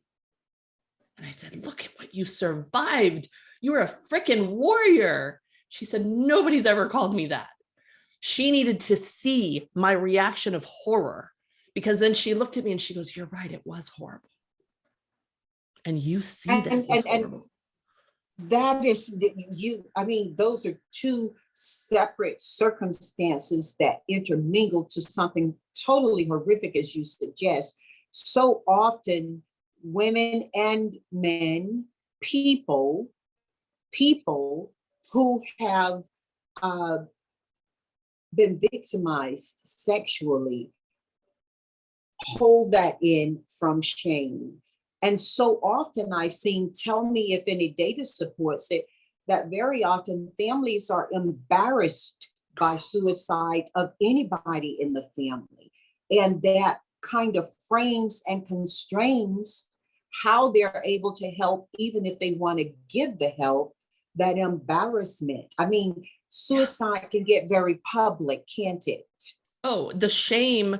And I said, look at what you survived. You're a freaking warrior. She said, nobody's ever called me that. She needed to see my reaction of horror, because then she looked at me and she goes, you're right, it was horrible. And you see this as horrible. That is I mean, those are two separate circumstances that intermingle to something totally horrific, as you suggest. So often women and men, people who have been victimized sexually hold that in from shame. And so often I've seen, tell me if any data supports it, that very often families are embarrassed by suicide of anybody in the family. And that kind of frames and constrains how they're able to help, even if they want to give the help, that embarrassment. I mean, suicide can get very public, can't it? Oh, the shame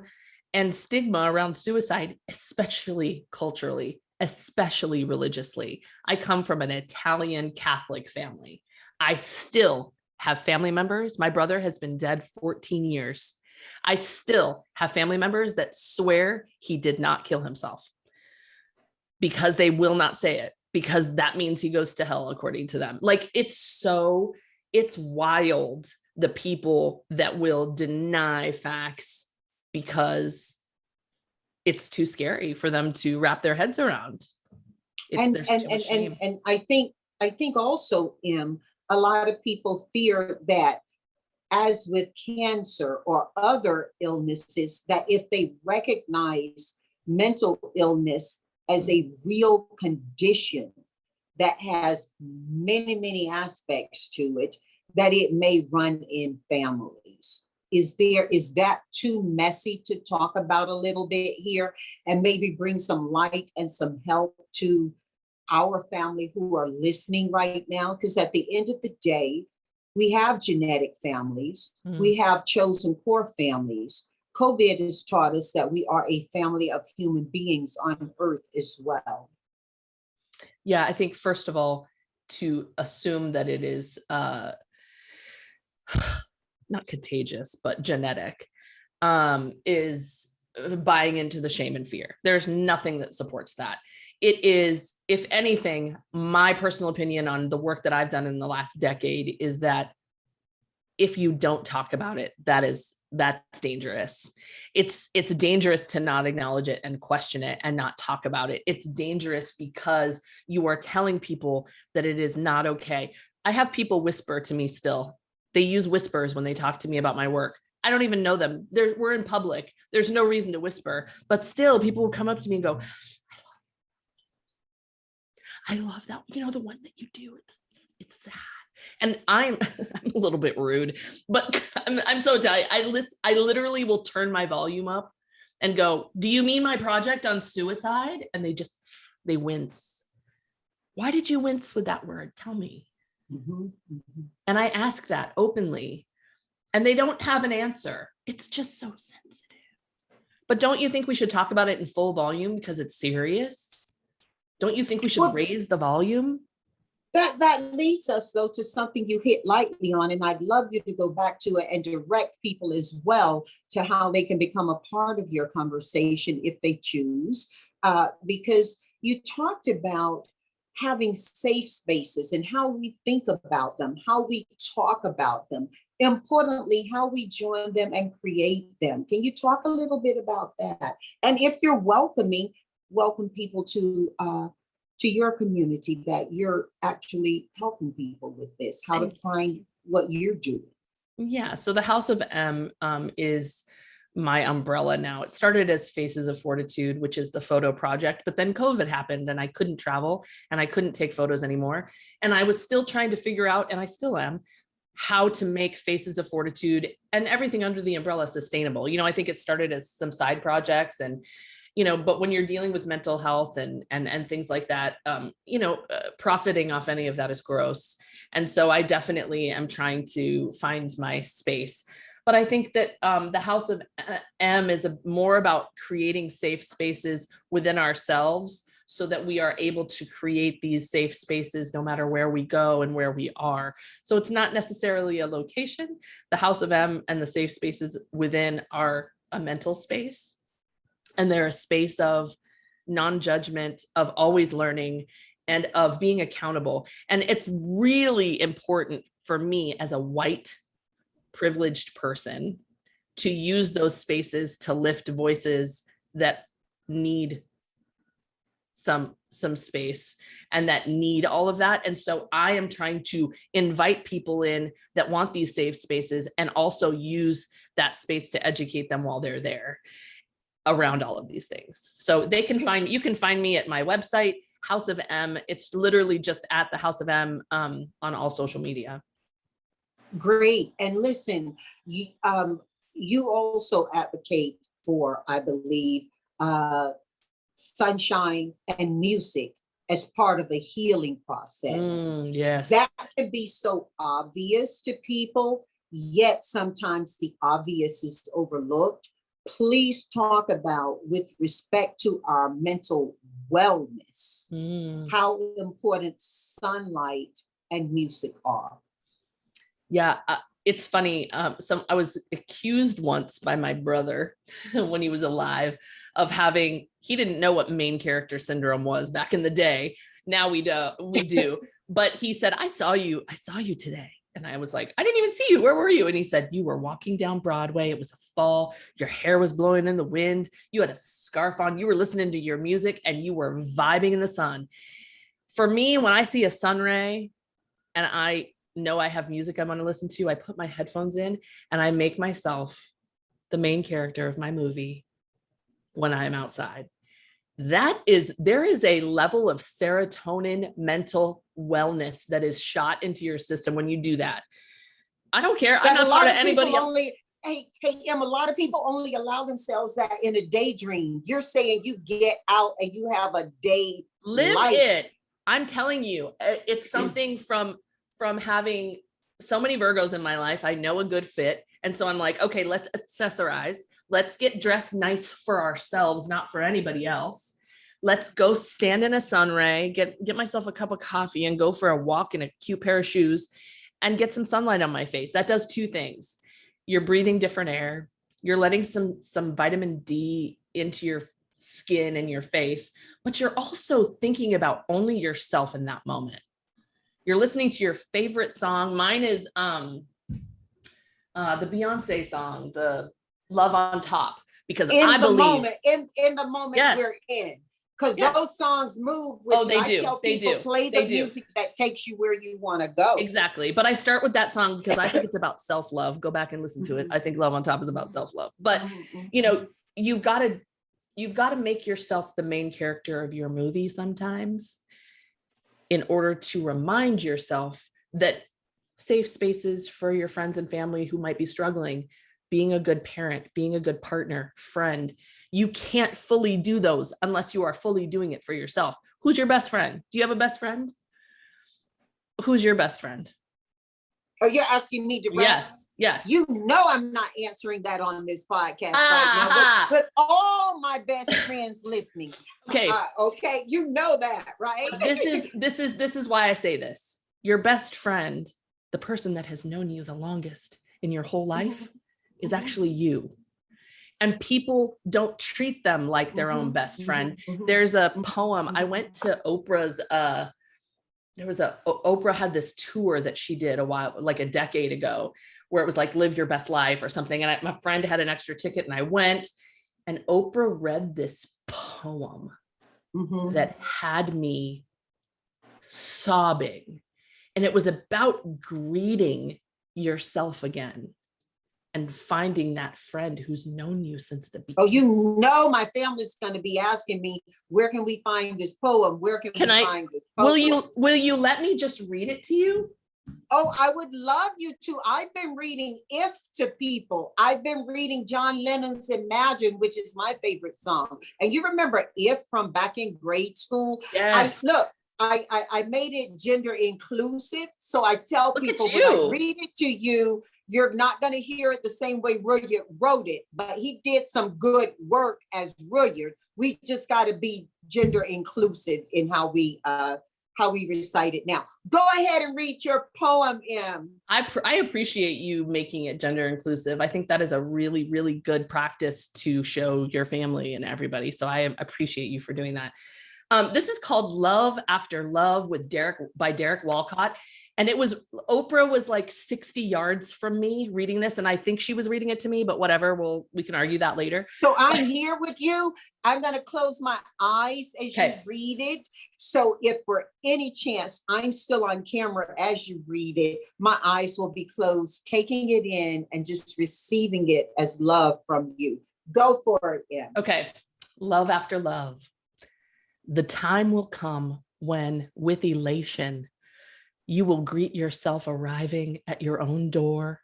and stigma around suicide, especially culturally, especially religiously. I come from an Italian Catholic family. I still have family members. My brother has been dead 14 years. I still have family members that swear he did not kill himself, because they will not say it, because that means he goes to hell according to them. Like, it's wild, the people that will deny facts because it's too scary for them to wrap their heads around. And I think also, a lot of people fear that, as with cancer or other illnesses, that if they recognize mental illness as a real condition that has many, many aspects to it, that it may run in families. Is that too messy to talk about a little bit here, and maybe bring some light and some help to our family who are listening right now? Because at the end of the day, we have genetic families, we have chosen core families. COVID has taught us that we are a family of human beings on earth as well. Yeah, I think first of all, to assume that it is not contagious, but genetic, is buying into the shame and fear. There's nothing that supports that. It is, if anything, my personal opinion on the work that I've done in the last decade is that if you don't talk about it, that's dangerous. It's dangerous to not acknowledge it and question it and not talk about it. It's dangerous because you are telling people that it is not okay. I have people whisper to me still. They use whispers when they talk to me about my work. I don't even know them. We're in public. There's no reason to whisper, but still people will come up to me and go, I love that. You know, the one that you do, it's sad. And I'm a little bit rude, but I'm so Italian. I literally will turn my volume up and go, do you mean my project on suicide? And they wince. Why did you wince with that word? Tell me. And I ask that openly, and they don't have an answer. It's just so sensitive. But don't you think we should talk about it in full volume because it's serious? Don't you think we should raise the volume? That leads us, though, to something you hit lightly on, and I'd love you to go back to it and direct people as well to how they can become a part of your conversation if they choose, because you talked about having safe spaces and how we think about them, how we talk about them, importantly, how we join them and create them. Can you talk a little bit about that? And if you're welcome people to your community, that you're actually helping people with this, how to find what you're doing. Yeah, so the House of M is my umbrella now. It started as Faces of Fortitude, which is the photo project, but then COVID happened and I couldn't travel and I couldn't take photos anymore. And I was still trying to figure out, and I still am, how to make Faces of Fortitude and everything under the umbrella sustainable. You know, I think it started as some side projects, and but when you're dealing with mental health and things like that, profiting off any of that is gross. And so I definitely am trying to find my space. But I think that the House of M is more about creating safe spaces within ourselves so that we are able to create these safe spaces no matter where we go and where we are. So it's not necessarily a location. The House of M and the safe spaces within are a mental space. And they're a space of non-judgment, of always learning, and of being accountable. And it's really important for me as a white, privileged person to use those spaces to lift voices that need some space and that need all of that. And so I am trying to invite people in that want these safe spaces and also use that space to educate them while they're there around all of these things. So you can find me at my website, House of M. It's literally just at the House of M on all social media. Great. And listen, you also advocate for, I believe, sunshine and music as part of the healing process. Yes. That can be so obvious to people, yet sometimes the obvious is overlooked. Please talk about, with respect to our mental wellness, how important sunlight and music are. Yeah, it's funny. I was accused once by my brother when he was alive of he didn't know what main character syndrome was back in the day. Now we do. But he said, I saw you today. And I was like, I didn't even see you. Where were you? And he said, you were walking down Broadway. It was a fall. Your hair was blowing in the wind. You had a scarf on. You were listening to your music and you were vibing in the sun. For me, when I see a sun ray and I know I have music I want to listen to, I put my headphones in and I make myself the main character of my movie when I'm outside. There is a level of serotonin mental wellness that is shot into your system when you do that. I don't care. I'm not part of anybody else. Hey, a lot of people only allow themselves that in a daydream. You're saying you get out and you have a day. Live it. I'm telling you, it's something from having so many Virgos in my life. I know a good fit. And so I'm like, okay, let's accessorize. Let's get dressed nice for ourselves, not for anybody else. Let's go stand in a sun ray, get myself a cup of coffee and go for a walk in a cute pair of shoes and get some sunlight on my face. That does two things. You're breathing different air. You're letting some vitamin D into your skin and your face, but you're also thinking about only yourself in that moment. You're listening to your favorite song. Mine is the Beyonce song, the Love on Top, because I believe in the moment yes. we're in, because yes. those songs move with they do. Tell they people, do. Play the music that takes you where you want to go. Exactly. But I start with that song because I think it's about self-love. Go back and listen to it. I think Love on Top is about self-love. But you've got to make yourself the main character of your movie sometimes in order to remind yourself that safe spaces for your friends and family who might be struggling, being a good parent, being a good partner, friend, you can't fully do those unless you are fully doing it for yourself. Who's your best friend? Do you have a best friend? Who's your best friend? Oh, you're asking me directly? Yes. You know I'm not answering that on this podcast right now, with all my best friends listening. Okay. Okay, you know that, right? This is why I say this. Your best friend, the person that has known you the longest in your whole life, is actually you. And people don't treat them like their own best friend. There's a poem. I went to Oprah's Oprah had this tour that she did like a decade ago, where it was like live your best life or something. And my friend had an extra ticket and I went, and Oprah read this poem that had me sobbing. And it was about greeting yourself again and finding that friend who's known you since the beginning. Oh, you know, my family's going to be asking me, where can we find this poem? Where can we find this poem? Will you let me just read it to you? Oh, I would love you to. I've been reading If to people. I've been reading John Lennon's Imagine, which is my favorite song. And you remember If from back in grade school? I Yes. look, I made it gender inclusive. So I tell Look at people when I you. read it to you, you're not going to hear it the same way Rudyard wrote it, but he did some good work as Rudyard. We just got to be gender inclusive in how we recite it now. Go ahead and read your poem, M. I appreciate you making it gender inclusive. I think that is a really, really good practice to show your family and everybody. So I appreciate you for doing that. This is called Love After Love with Derek Walcott. And it was, Oprah was like 60 yards from me reading this. And I think she was reading it to me, but whatever, we can argue that later. So I'm here with you. I'm going to close my eyes as you read it. So if for any chance I'm still on camera as you read it, my eyes will be closed, taking it in and just receiving it as love from you. Go for it, Em. Okay. Love after love. The time will come when, with elation, you will greet yourself arriving at your own door,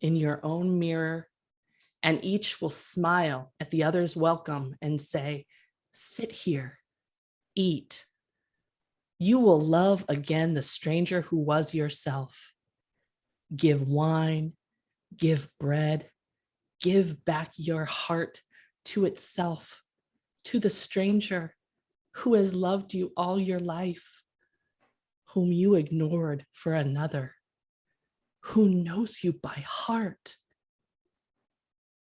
in your own mirror, and each will smile at the other's welcome and say, sit here, eat. You will love again the stranger who was yourself. Give wine, give bread, give back your heart to itself, to the stranger who has loved you all your life, whom you ignored for another, who knows you by heart.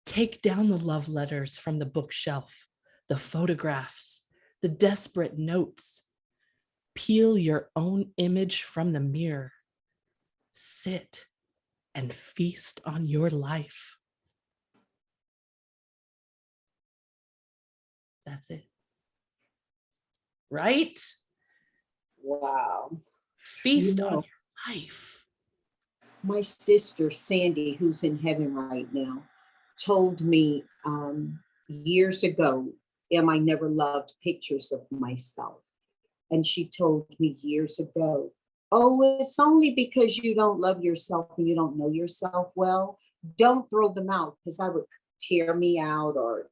Take down the love letters from the bookshelf, the photographs, the desperate notes. Peel your own image from the mirror. Sit and feast on your life. That's it. Right? Wow. Feast on your life. My sister, Sandy, who's in heaven right now, told me years ago, I never loved pictures of myself. And she told me years ago, oh, it's only because you don't love yourself and you don't know yourself well. Don't throw them out, because I would tear me out, or,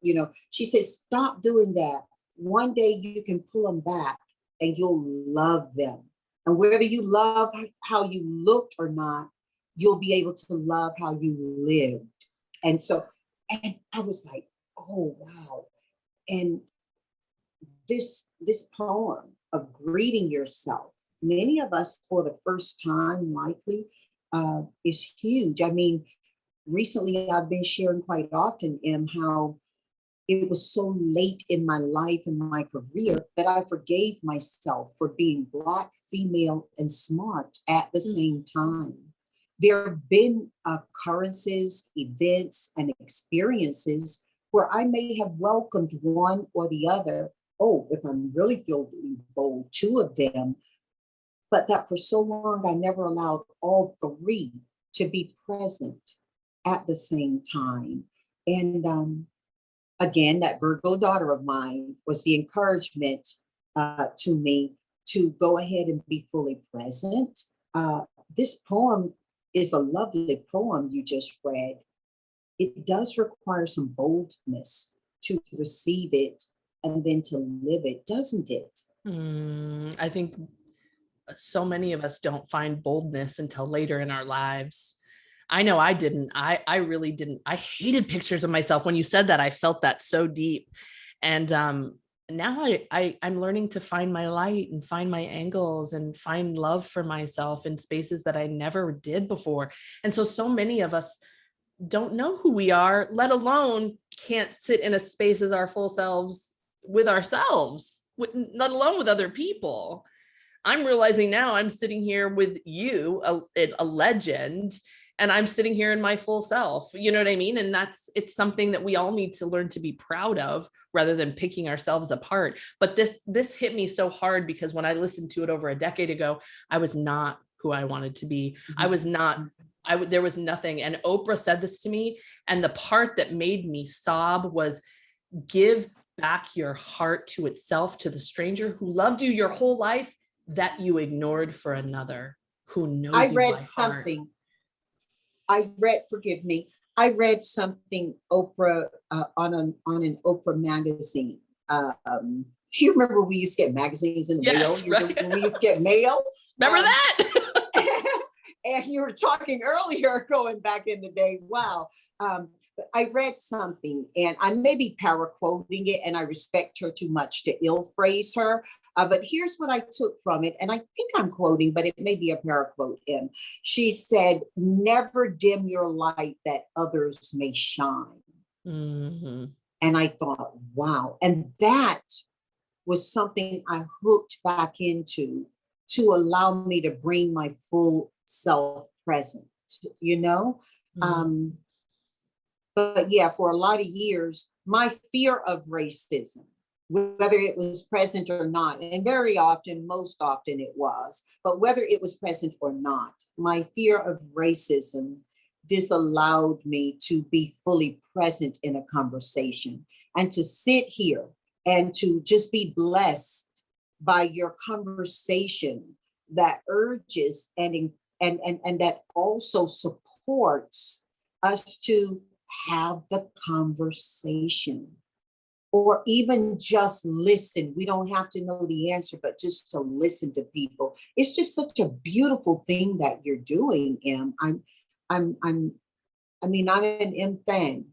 she says, stop doing that. One day you can pull them back and you'll love them. And whether you love how you looked or not, you'll be able to love how you lived. And I was like, oh, wow. And this poem of greeting yourself, many of us for the first time likely, is huge. I mean, recently I've been sharing quite often how it was so late in my life and my career that I forgave myself for being Black, female, and smart at the same time. There have been occurrences, events, and experiences where I may have welcomed one or the other. Oh, if I'm really feeling bold, two of them. But that for so long, I never allowed all three to be present at the same time. And again, that Virgo daughter of mine was the encouragement to me to go ahead and be fully present. This poem is a lovely poem you just read. It does require some boldness to receive it and then to live it, doesn't it? I think so many of us don't find boldness until later in our lives. I know I didn't. I really didn't. I hated pictures of myself. When you said that, I felt that so deep. And now I'm learning to find my light and find my angles and find love for myself in spaces that I never did before. And so many of us don't know who we are, let alone can't sit in a space as our full selves with ourselves, let alone with other people. I'm realizing now I'm sitting here with you, a legend, and I'm sitting here in my full self. You know what I mean? And it's something that we all need to learn to be proud of rather than picking ourselves apart. But this hit me so hard because when I listened to it over a decade ago, I was not who I wanted to be. I was not, there was nothing. And Oprah said this to me. And the part that made me sob was, give back your heart to itself, to the stranger who loved you your whole life that you ignored for another, who knows I you read by heart. something. Forgive me. I read something Oprah on an Oprah magazine. You remember we used to get magazines in the mail? You right. remember we used to get mail? Remember that? And you were talking earlier, going back in the day. Wow. I read something, and I may be quoting it, and I respect her too much to ill phrase her. But here's what I took from it, and I think I'm quoting, but it may be a quote. In she said, "Never dim your light that others may shine." Mm-hmm. And I thought, wow, and that was something I hooked back into to allow me to bring my full self present. You know. Mm-hmm. But yeah, for a lot of years, my fear of racism, whether it was present or not, and very often, most often it was, but whether it was present or not, my fear of racism disallowed me to be fully present in a conversation and to sit here and to just be blessed by your conversation that urges and that also supports us to have the conversation, or even just listen. We don't have to know the answer, but just to listen to people. It's just such a beautiful thing that you're doing, Em. I'm an M fan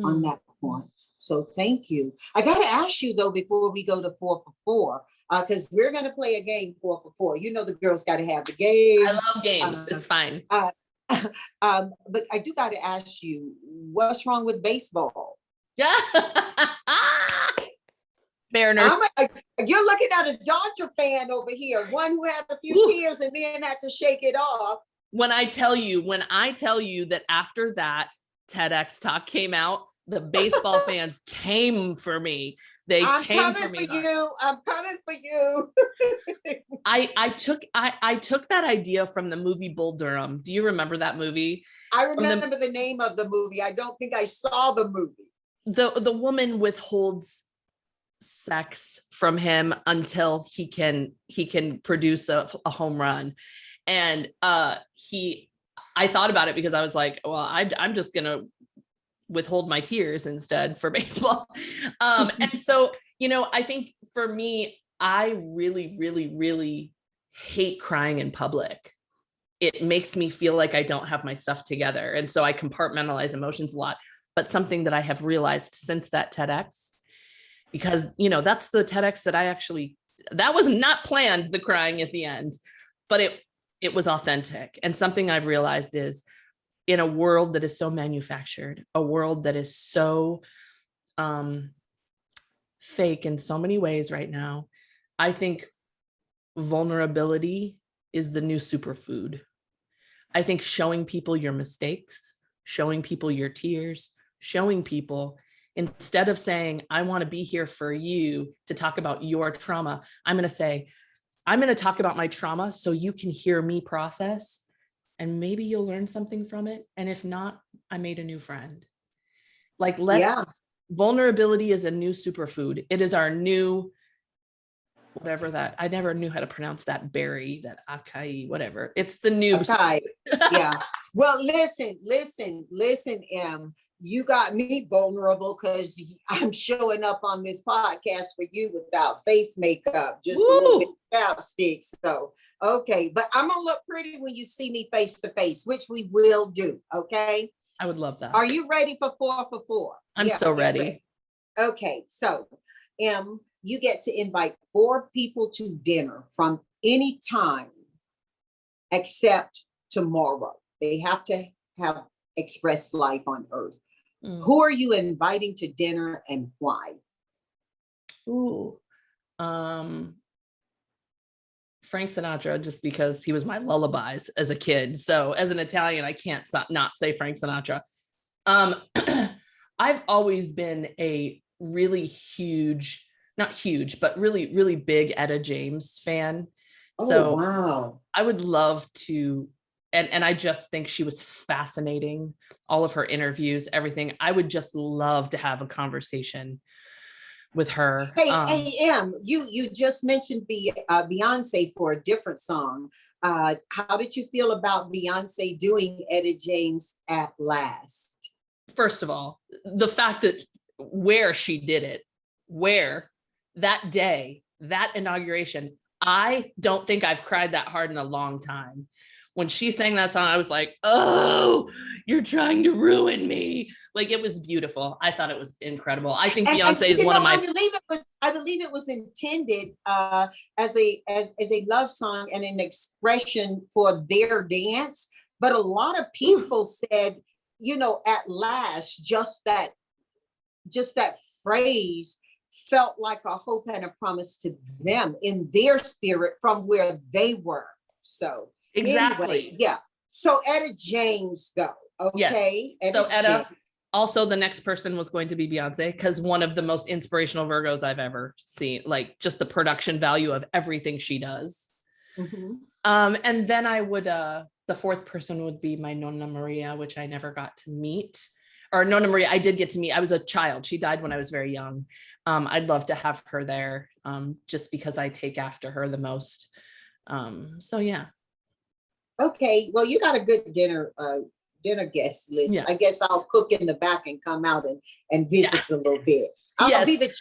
on that point. So thank you. I got to ask you though, before we go to 4 for 4, because we're going to play a game 4 for 4. You know, the girls got to have the games. I love games. It's fine. But I do got to ask you, what's wrong with baseball? Mariners. You're looking at a Dodger fan over here, one who had a few tears and then had to shake it off. When I tell you that after that TEDx talk came out, the baseball fans came for me. I'm coming for you. I took that idea from the movie Bull Durham. Do you remember that movie? I remember the name of the movie. I don't think I saw the movie. The woman withholds sex from him until he can produce a home run. And I thought about it because I was like, well, I'm just gonna withhold my tears instead for baseball. And so, I think for me, I really, really, really hate crying in public. It makes me feel like I don't have my stuff together. And so I compartmentalize emotions a lot. But something that I have realized since that TEDx, because, that's the TEDx that was not planned, the crying at the end, but it was authentic. And something I've realized is, in a world that is so manufactured, a world that is so fake in so many ways right now, I think vulnerability is the new superfood. I think showing people your mistakes, showing people your tears, showing people, instead of saying, I want to be here for you to talk about your trauma, I'm going to talk about my trauma so you can hear me process, and maybe you'll learn something from it. And if not, I made a new friend. Vulnerability is a new superfood. It is our new, whatever that, I never knew how to pronounce that berry, that acai, whatever. It's the new. Acai. Yeah. Well, listen, Em. You got me vulnerable because I'm showing up on this podcast for you without face makeup, just a little bit of chapstick. So, okay. But I'm going to look pretty when you see me face to face, which we will do. Okay. I would love that. Are you ready for 4 for 4? I'm so ready. Okay. So, Em, you get to invite 4 people to dinner from any time except tomorrow. They have to have expressed life on Earth. Who are you inviting to dinner and why? Frank Sinatra, just because he was my lullabies as a kid. So as an Italian, I can't not say Frank Sinatra. I've always been a really huge, not huge, but really, really big Etta James fan. So wow. I would love to, and I just think she was fascinating. All of her interviews, everything. I would just love to have a conversation with her. Hey, Em, you just mentioned Beyonce for a different song. How did you feel about Beyonce doing Etta James at Last? First of all, the fact that where she did it, where that day, that inauguration, I don't think I've cried that hard in a long time. When she sang that song, I was like, oh, you're trying to ruin me. Like, it was beautiful. I thought it was incredible. I think Beyonce is one of my. I believe it was intended as a love song and an expression for their dance. But a lot of people said, at last, just that phrase felt like a hope and a promise to them in their spirit from where they were. So exactly. Anyway, yeah. So Etta James, though. Okay. Yes. So Etta, also the next person was going to be Beyonce, because one of the most inspirational Virgos I've ever seen, like just the production value of everything she does. Mm-hmm. And then I would, the fourth person would be my Nonna Maria, which I never got to meet. Or Nonna Maria, I did get to meet. I was a child. She died when I was very young. I'd love to have her there, just because I take after her the most. So yeah. Okay, well, you got a good dinner guest list. Yeah. I guess I'll cook in the back and come out and visit a little bit. I'll be the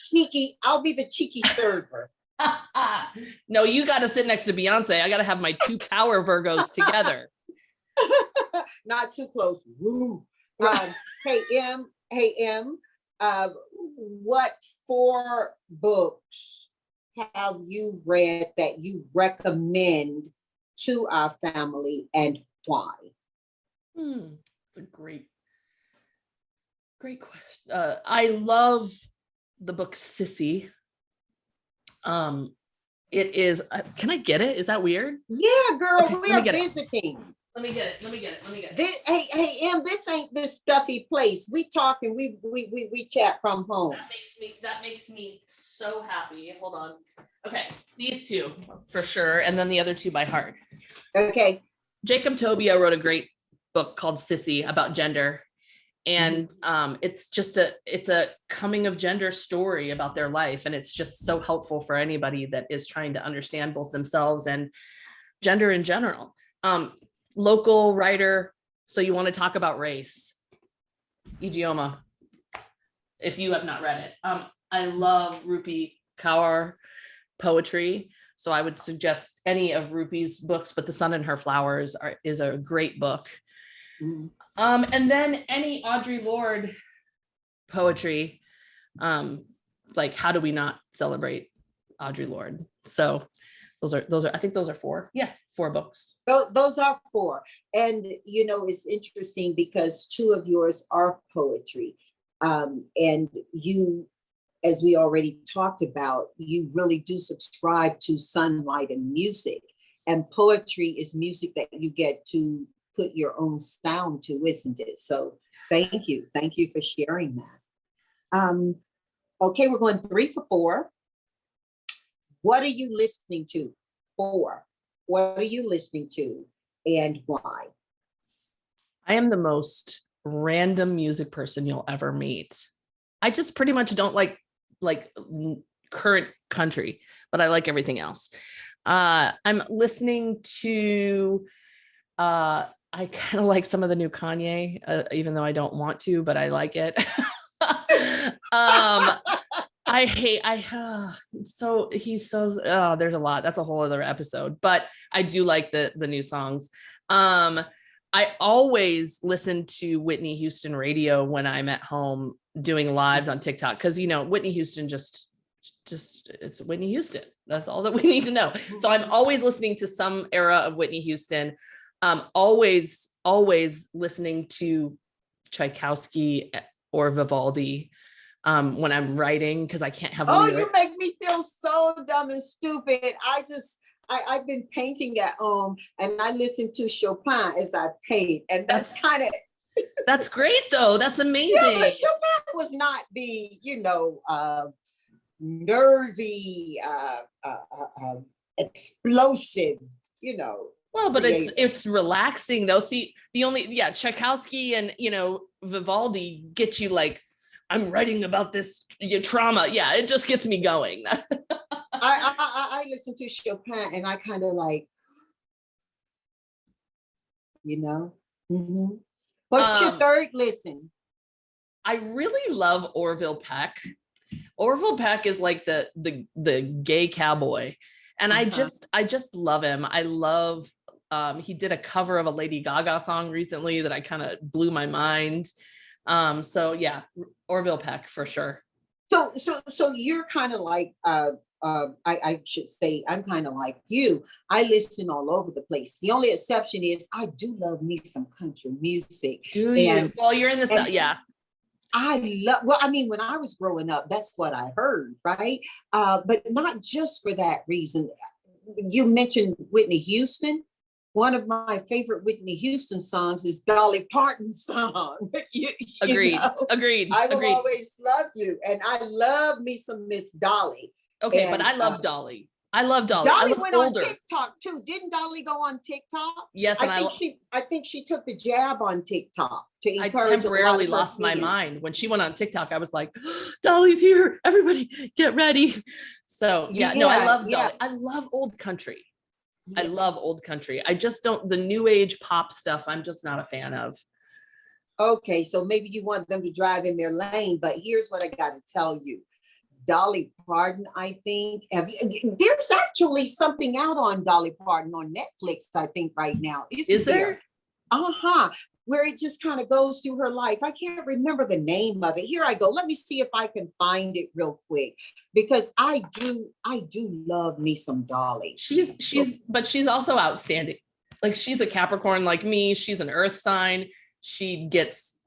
cheeky server. No, you got to sit next to Beyonce. I got to have my two power Virgos together. Not too close. Woo. Hey Em, what 4 books have you read that you recommend to our family, and why? It's a great question. I love the book Sissy. It is, can I get it? Is that weird? Yeah, girl, okay, we are visiting. Let me get it. Hey, Em, this ain't this stuffy place. We talk and we chat from home. That makes me so happy. Hold on. Okay, these 2 for sure, and then the other 2 by heart. Okay. Jacob Tobia wrote a great book called Sissy about gender. And it's a coming of gender story about their life. And it's just so helpful for anybody that is trying to understand both themselves and gender in general. Local writer. So you want to talk about race. Ijeoma, if you have not read it. I love Rupi Kaur poetry. So I would suggest any of Rupi's books, but The Sun and Her Flowers is a great book. Mm-hmm. And then any Audre Lorde poetry, like how do we not celebrate Audre Lorde? So those are I think those are 4. Yeah, 4 books. Those are 4. And it's interesting because 2 of yours are poetry. And you, as we already talked about, you really do subscribe to sunlight and music. And poetry is music that you get to put your own sound to, isn't it? So thank you for sharing that. Okay, we're going 3 for 4. What are you listening to? 4. What are you listening to and why? I am the most random music person you'll ever meet. I just pretty much don't like current country, but I like everything else. I'm listening to I kind of like some of the new Kanye, even though I don't want to, but I like it. There's a lot. That's a whole other episode, but I do like the new songs. I always listen to Whitney Houston radio when I'm at home doing lives on TikTok, because Whitney Houston just it's Whitney Houston. That's all that we need to know. So I'm always listening to some era of Whitney Houston. Always listening to Tchaikovsky or Vivaldi when I'm writing, because I can't have. Oh, you make me feel so dumb and stupid. I've been painting at home and I listen to Chopin as I paint, and that's kind of. That's great though. That's amazing. Yeah, but Chopin was not the nervy, explosive, Well, but it's relaxing though. See, Tchaikovsky and Vivaldi get you like, I'm writing about this trauma. Yeah, it just gets me going. I listen to Chopin and I kind of like, Mm-hmm. What's your third listen? I really love Orville Peck. Orville Peck is like the gay cowboy. And I just love him. I love, he did a cover of a Lady Gaga song recently that I kind of blew my mind. So yeah, Orville Peck for sure. So you're kind of like, I should say, I'm kind of like you. I listen all over the place. The only exception is I do love me some country music. Do you? Well, you're in the South, yeah. Well, I mean, when I was growing up, that's what I heard, right? But not just for that reason. You mentioned Whitney Houston. One of my favorite Whitney Houston songs is Dolly Parton's song. Agreed. Agreed. I will always love you. And I love me some Miss Dolly. Okay, but I love Dolly. I love Dolly. Dolly went on TikTok too. Didn't Dolly go on TikTok? Yes, and I think she took the jab on TikTok to encourage. I temporarily lost my mind when she went on TikTok. I was like, Dolly's here! Everybody, get ready! So yeah, no, I love Dolly. I love old country. I love old country. I just don't, the new age pop stuff, I'm just not a fan of. Okay, so maybe you want them to drive in their lane, but here's what I got to tell you. Dolly Parton, I think, there's actually something out on Dolly Parton on Netflix, I think, right now. Is there? Where it just kind of goes through her life. I can't remember the name of it. Here I go. Let me see if I can find it real quick, because I do love me some Dolly. But she's also outstanding. Like, she's a Capricorn like me. She's an earth sign. She gets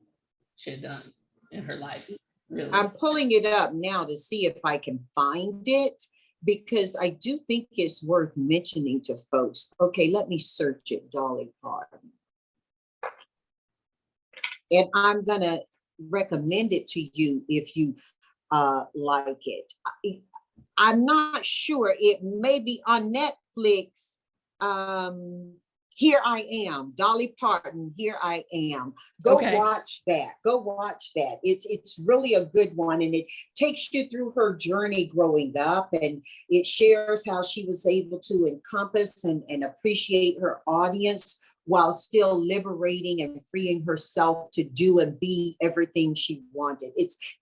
shit done in her life. Really. I'm pulling it up now to see if I can find it, because I do think it's worth mentioning to folks. Okay, let me search it, Dolly Parton. And I'm gonna recommend it to you if you like it. I'm not sure, it may be on Netflix. Here I Am, Dolly Parton, Here I Am. Go watch that. Go watch that. It's really a good one, and it takes you through her journey growing up, and it shares how she was able to encompass and appreciate her audience while still liberating and freeing herself to do and be everything she wanted.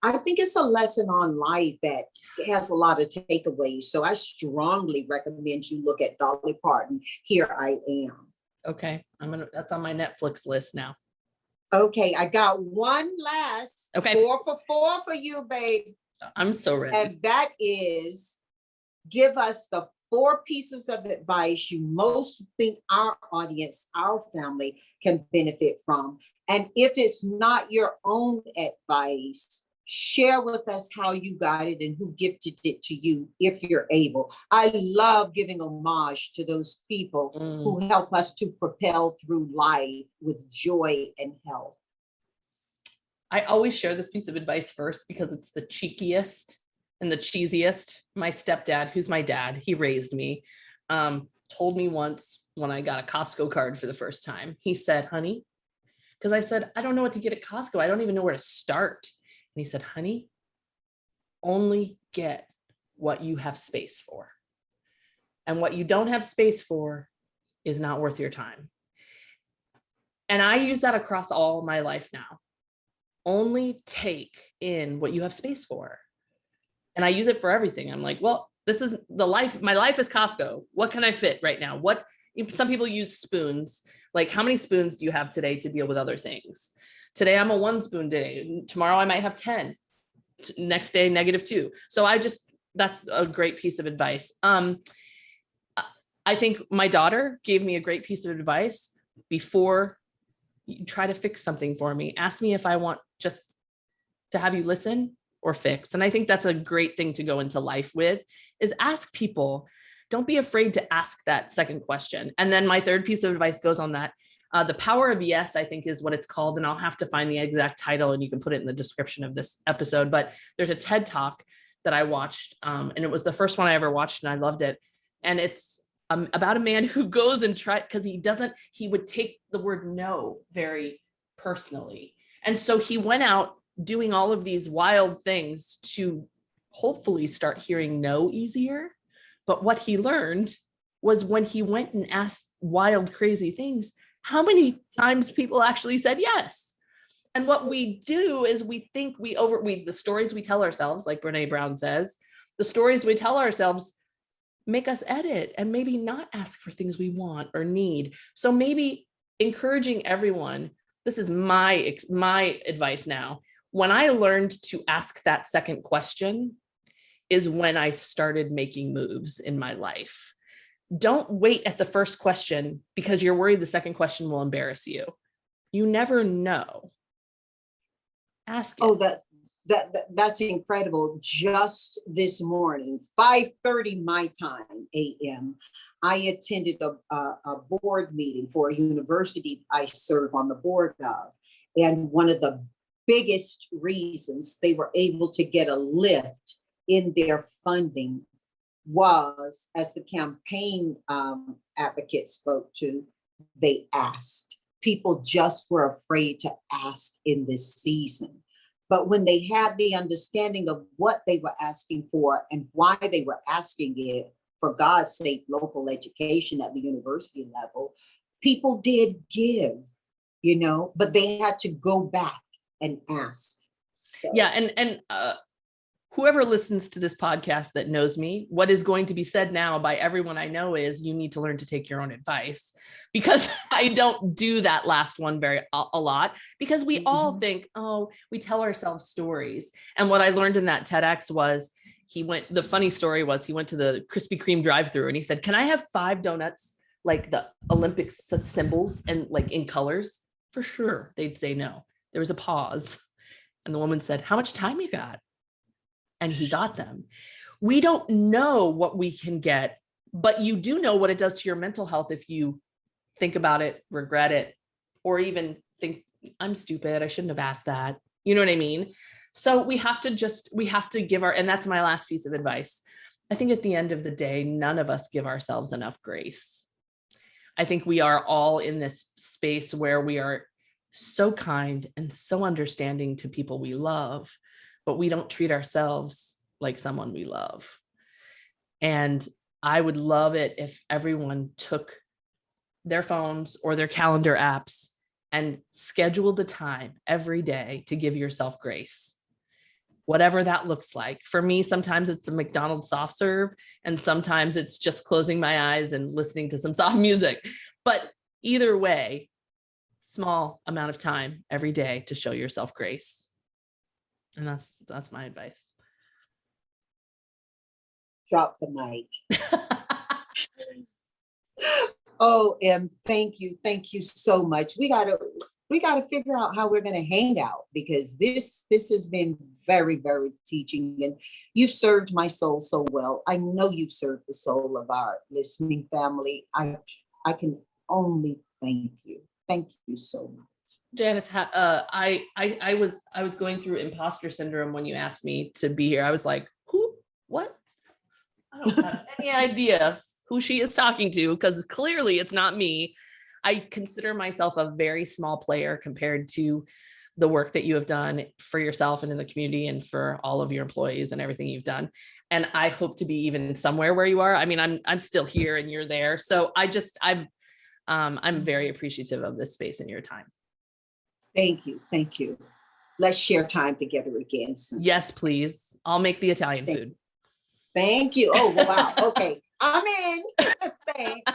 I think it's a lesson on life that has a lot of takeaways. So I strongly recommend you look at Dolly Parton, Here I Am. Okay, that's on my Netflix list now. Okay, I got one last. Okay. 4 for 4 for you, babe. I'm so ready. And that is, give us the 4 pieces of advice you most think our audience, our family can benefit from. And if it's not your own advice, share with us how you got it and who gifted it to you, if you're able. I love giving homage to those people who help us to propel through life with joy and health. I always share this piece of advice first because it's the cheekiest and the cheesiest. My stepdad, who's my dad, he raised me, told me once when I got a Costco card for the first time, he said, honey, because I said, I don't know what to get at Costco. I don't even know where to start. And he said, honey, only get what you have space for. And what you don't have space for is not worth your time. And I use that across all my life now. Only take in what you have space for. And I use it for everything. I'm like, well, this is the life. My life is Costco. What can I fit right now? Some people use spoons. Like, how many spoons do you have today to deal with other things? Today, I'm a 1 spoon day. Tomorrow, I might have 10. Next day, -2. So that's a great piece of advice. I think my daughter gave me a great piece of advice. Before you try to fix something for me, ask me if I want just to have you listen or fix. And I think that's a great thing to go into life with, is ask people. Don't be afraid to ask that second question. And then my third piece of advice goes on that. The Power of Yes, I think, is what it's called. And I'll have to find the exact title and you can put it in the description of this episode. But there's a TED Talk that I watched. And it was the first one I ever watched and I loved it. And it's about a man who goes and try, because he would take the word no very personally. And so he went out doing all of these wild things to hopefully start hearing no easier. But what he learned was when he went and asked wild, crazy things, how many times people actually said yes. And what we do is we think the stories we tell ourselves, like Brene Brown says, the stories we tell ourselves make us edit and maybe not ask for things we want or need. So maybe encouraging everyone, this is my advice now. When I learned to ask that second question is when I started making moves in my life. Don't wait at the first question because you're worried the second question will embarrass you. You never know. Ask it. Oh, that's incredible. Just this morning, 5:30 my time, a.m., I attended a board meeting for a university I serve on the board of. And one of the biggest reasons they were able to get a lift in their funding was, as the campaign advocate spoke to, they asked. People just were afraid to ask in this season. But when they had the understanding of what they were asking for and why they were asking it, for God's sake, local education at the university level, people did give, but they had to go back and ask. So. Yeah. And whoever listens to this podcast that knows me, what is going to be said now by everyone I know is you need to learn to take your own advice, because I don't do that last one a lot, because we all think, oh, we tell ourselves stories. And what I learned in that TEDx was the funny story was he went to the Krispy Kreme drive-thru and he said, can I have 5 donuts, like the Olympic symbols and like in colors? For sure. They'd say no. There was a pause. And the woman said, how much time you got? And he got them. We don't know what we can get, but you do know what it does to your mental health if you think about it, regret it, or even think, I'm stupid, I shouldn't have asked that. You know what I mean? So we have to give and that's my last piece of advice. I think at the end of the day, none of us give ourselves enough grace. I think we are all in this space where we are so kind and so understanding to people we love, but we don't treat ourselves like someone we love. And I would love it if everyone took their phones or their calendar apps and scheduled a time every day to give yourself grace, whatever that looks like. For me, sometimes it's a McDonald's soft serve, and sometimes it's just closing my eyes and listening to some soft music. But either way, small amount of time every day to show yourself grace. And that's my advice. Drop the mic. Oh, and thank you so much. We gotta figure out how we're gonna hang out, because this has been very, very teaching, and you've served my soul so well. I know you've served the soul of our listening family. I can only thank you. Thank you so much. Janice, I was going through imposter syndrome when you asked me to be here. I was like, who? What? I don't have any idea who she is talking to, because clearly it's not me. I consider myself a very small player compared to the work that you have done for yourself and in the community and for all of your employees and everything you've done. And I hope to be even somewhere where you are. I mean, I'm still here and you're there. So I'm very appreciative of this space and your time. Thank you. Let's share time together again soon. Yes, please. I'll make the Italian food. Thank you. Oh, wow. Okay. I'm in. Thanks.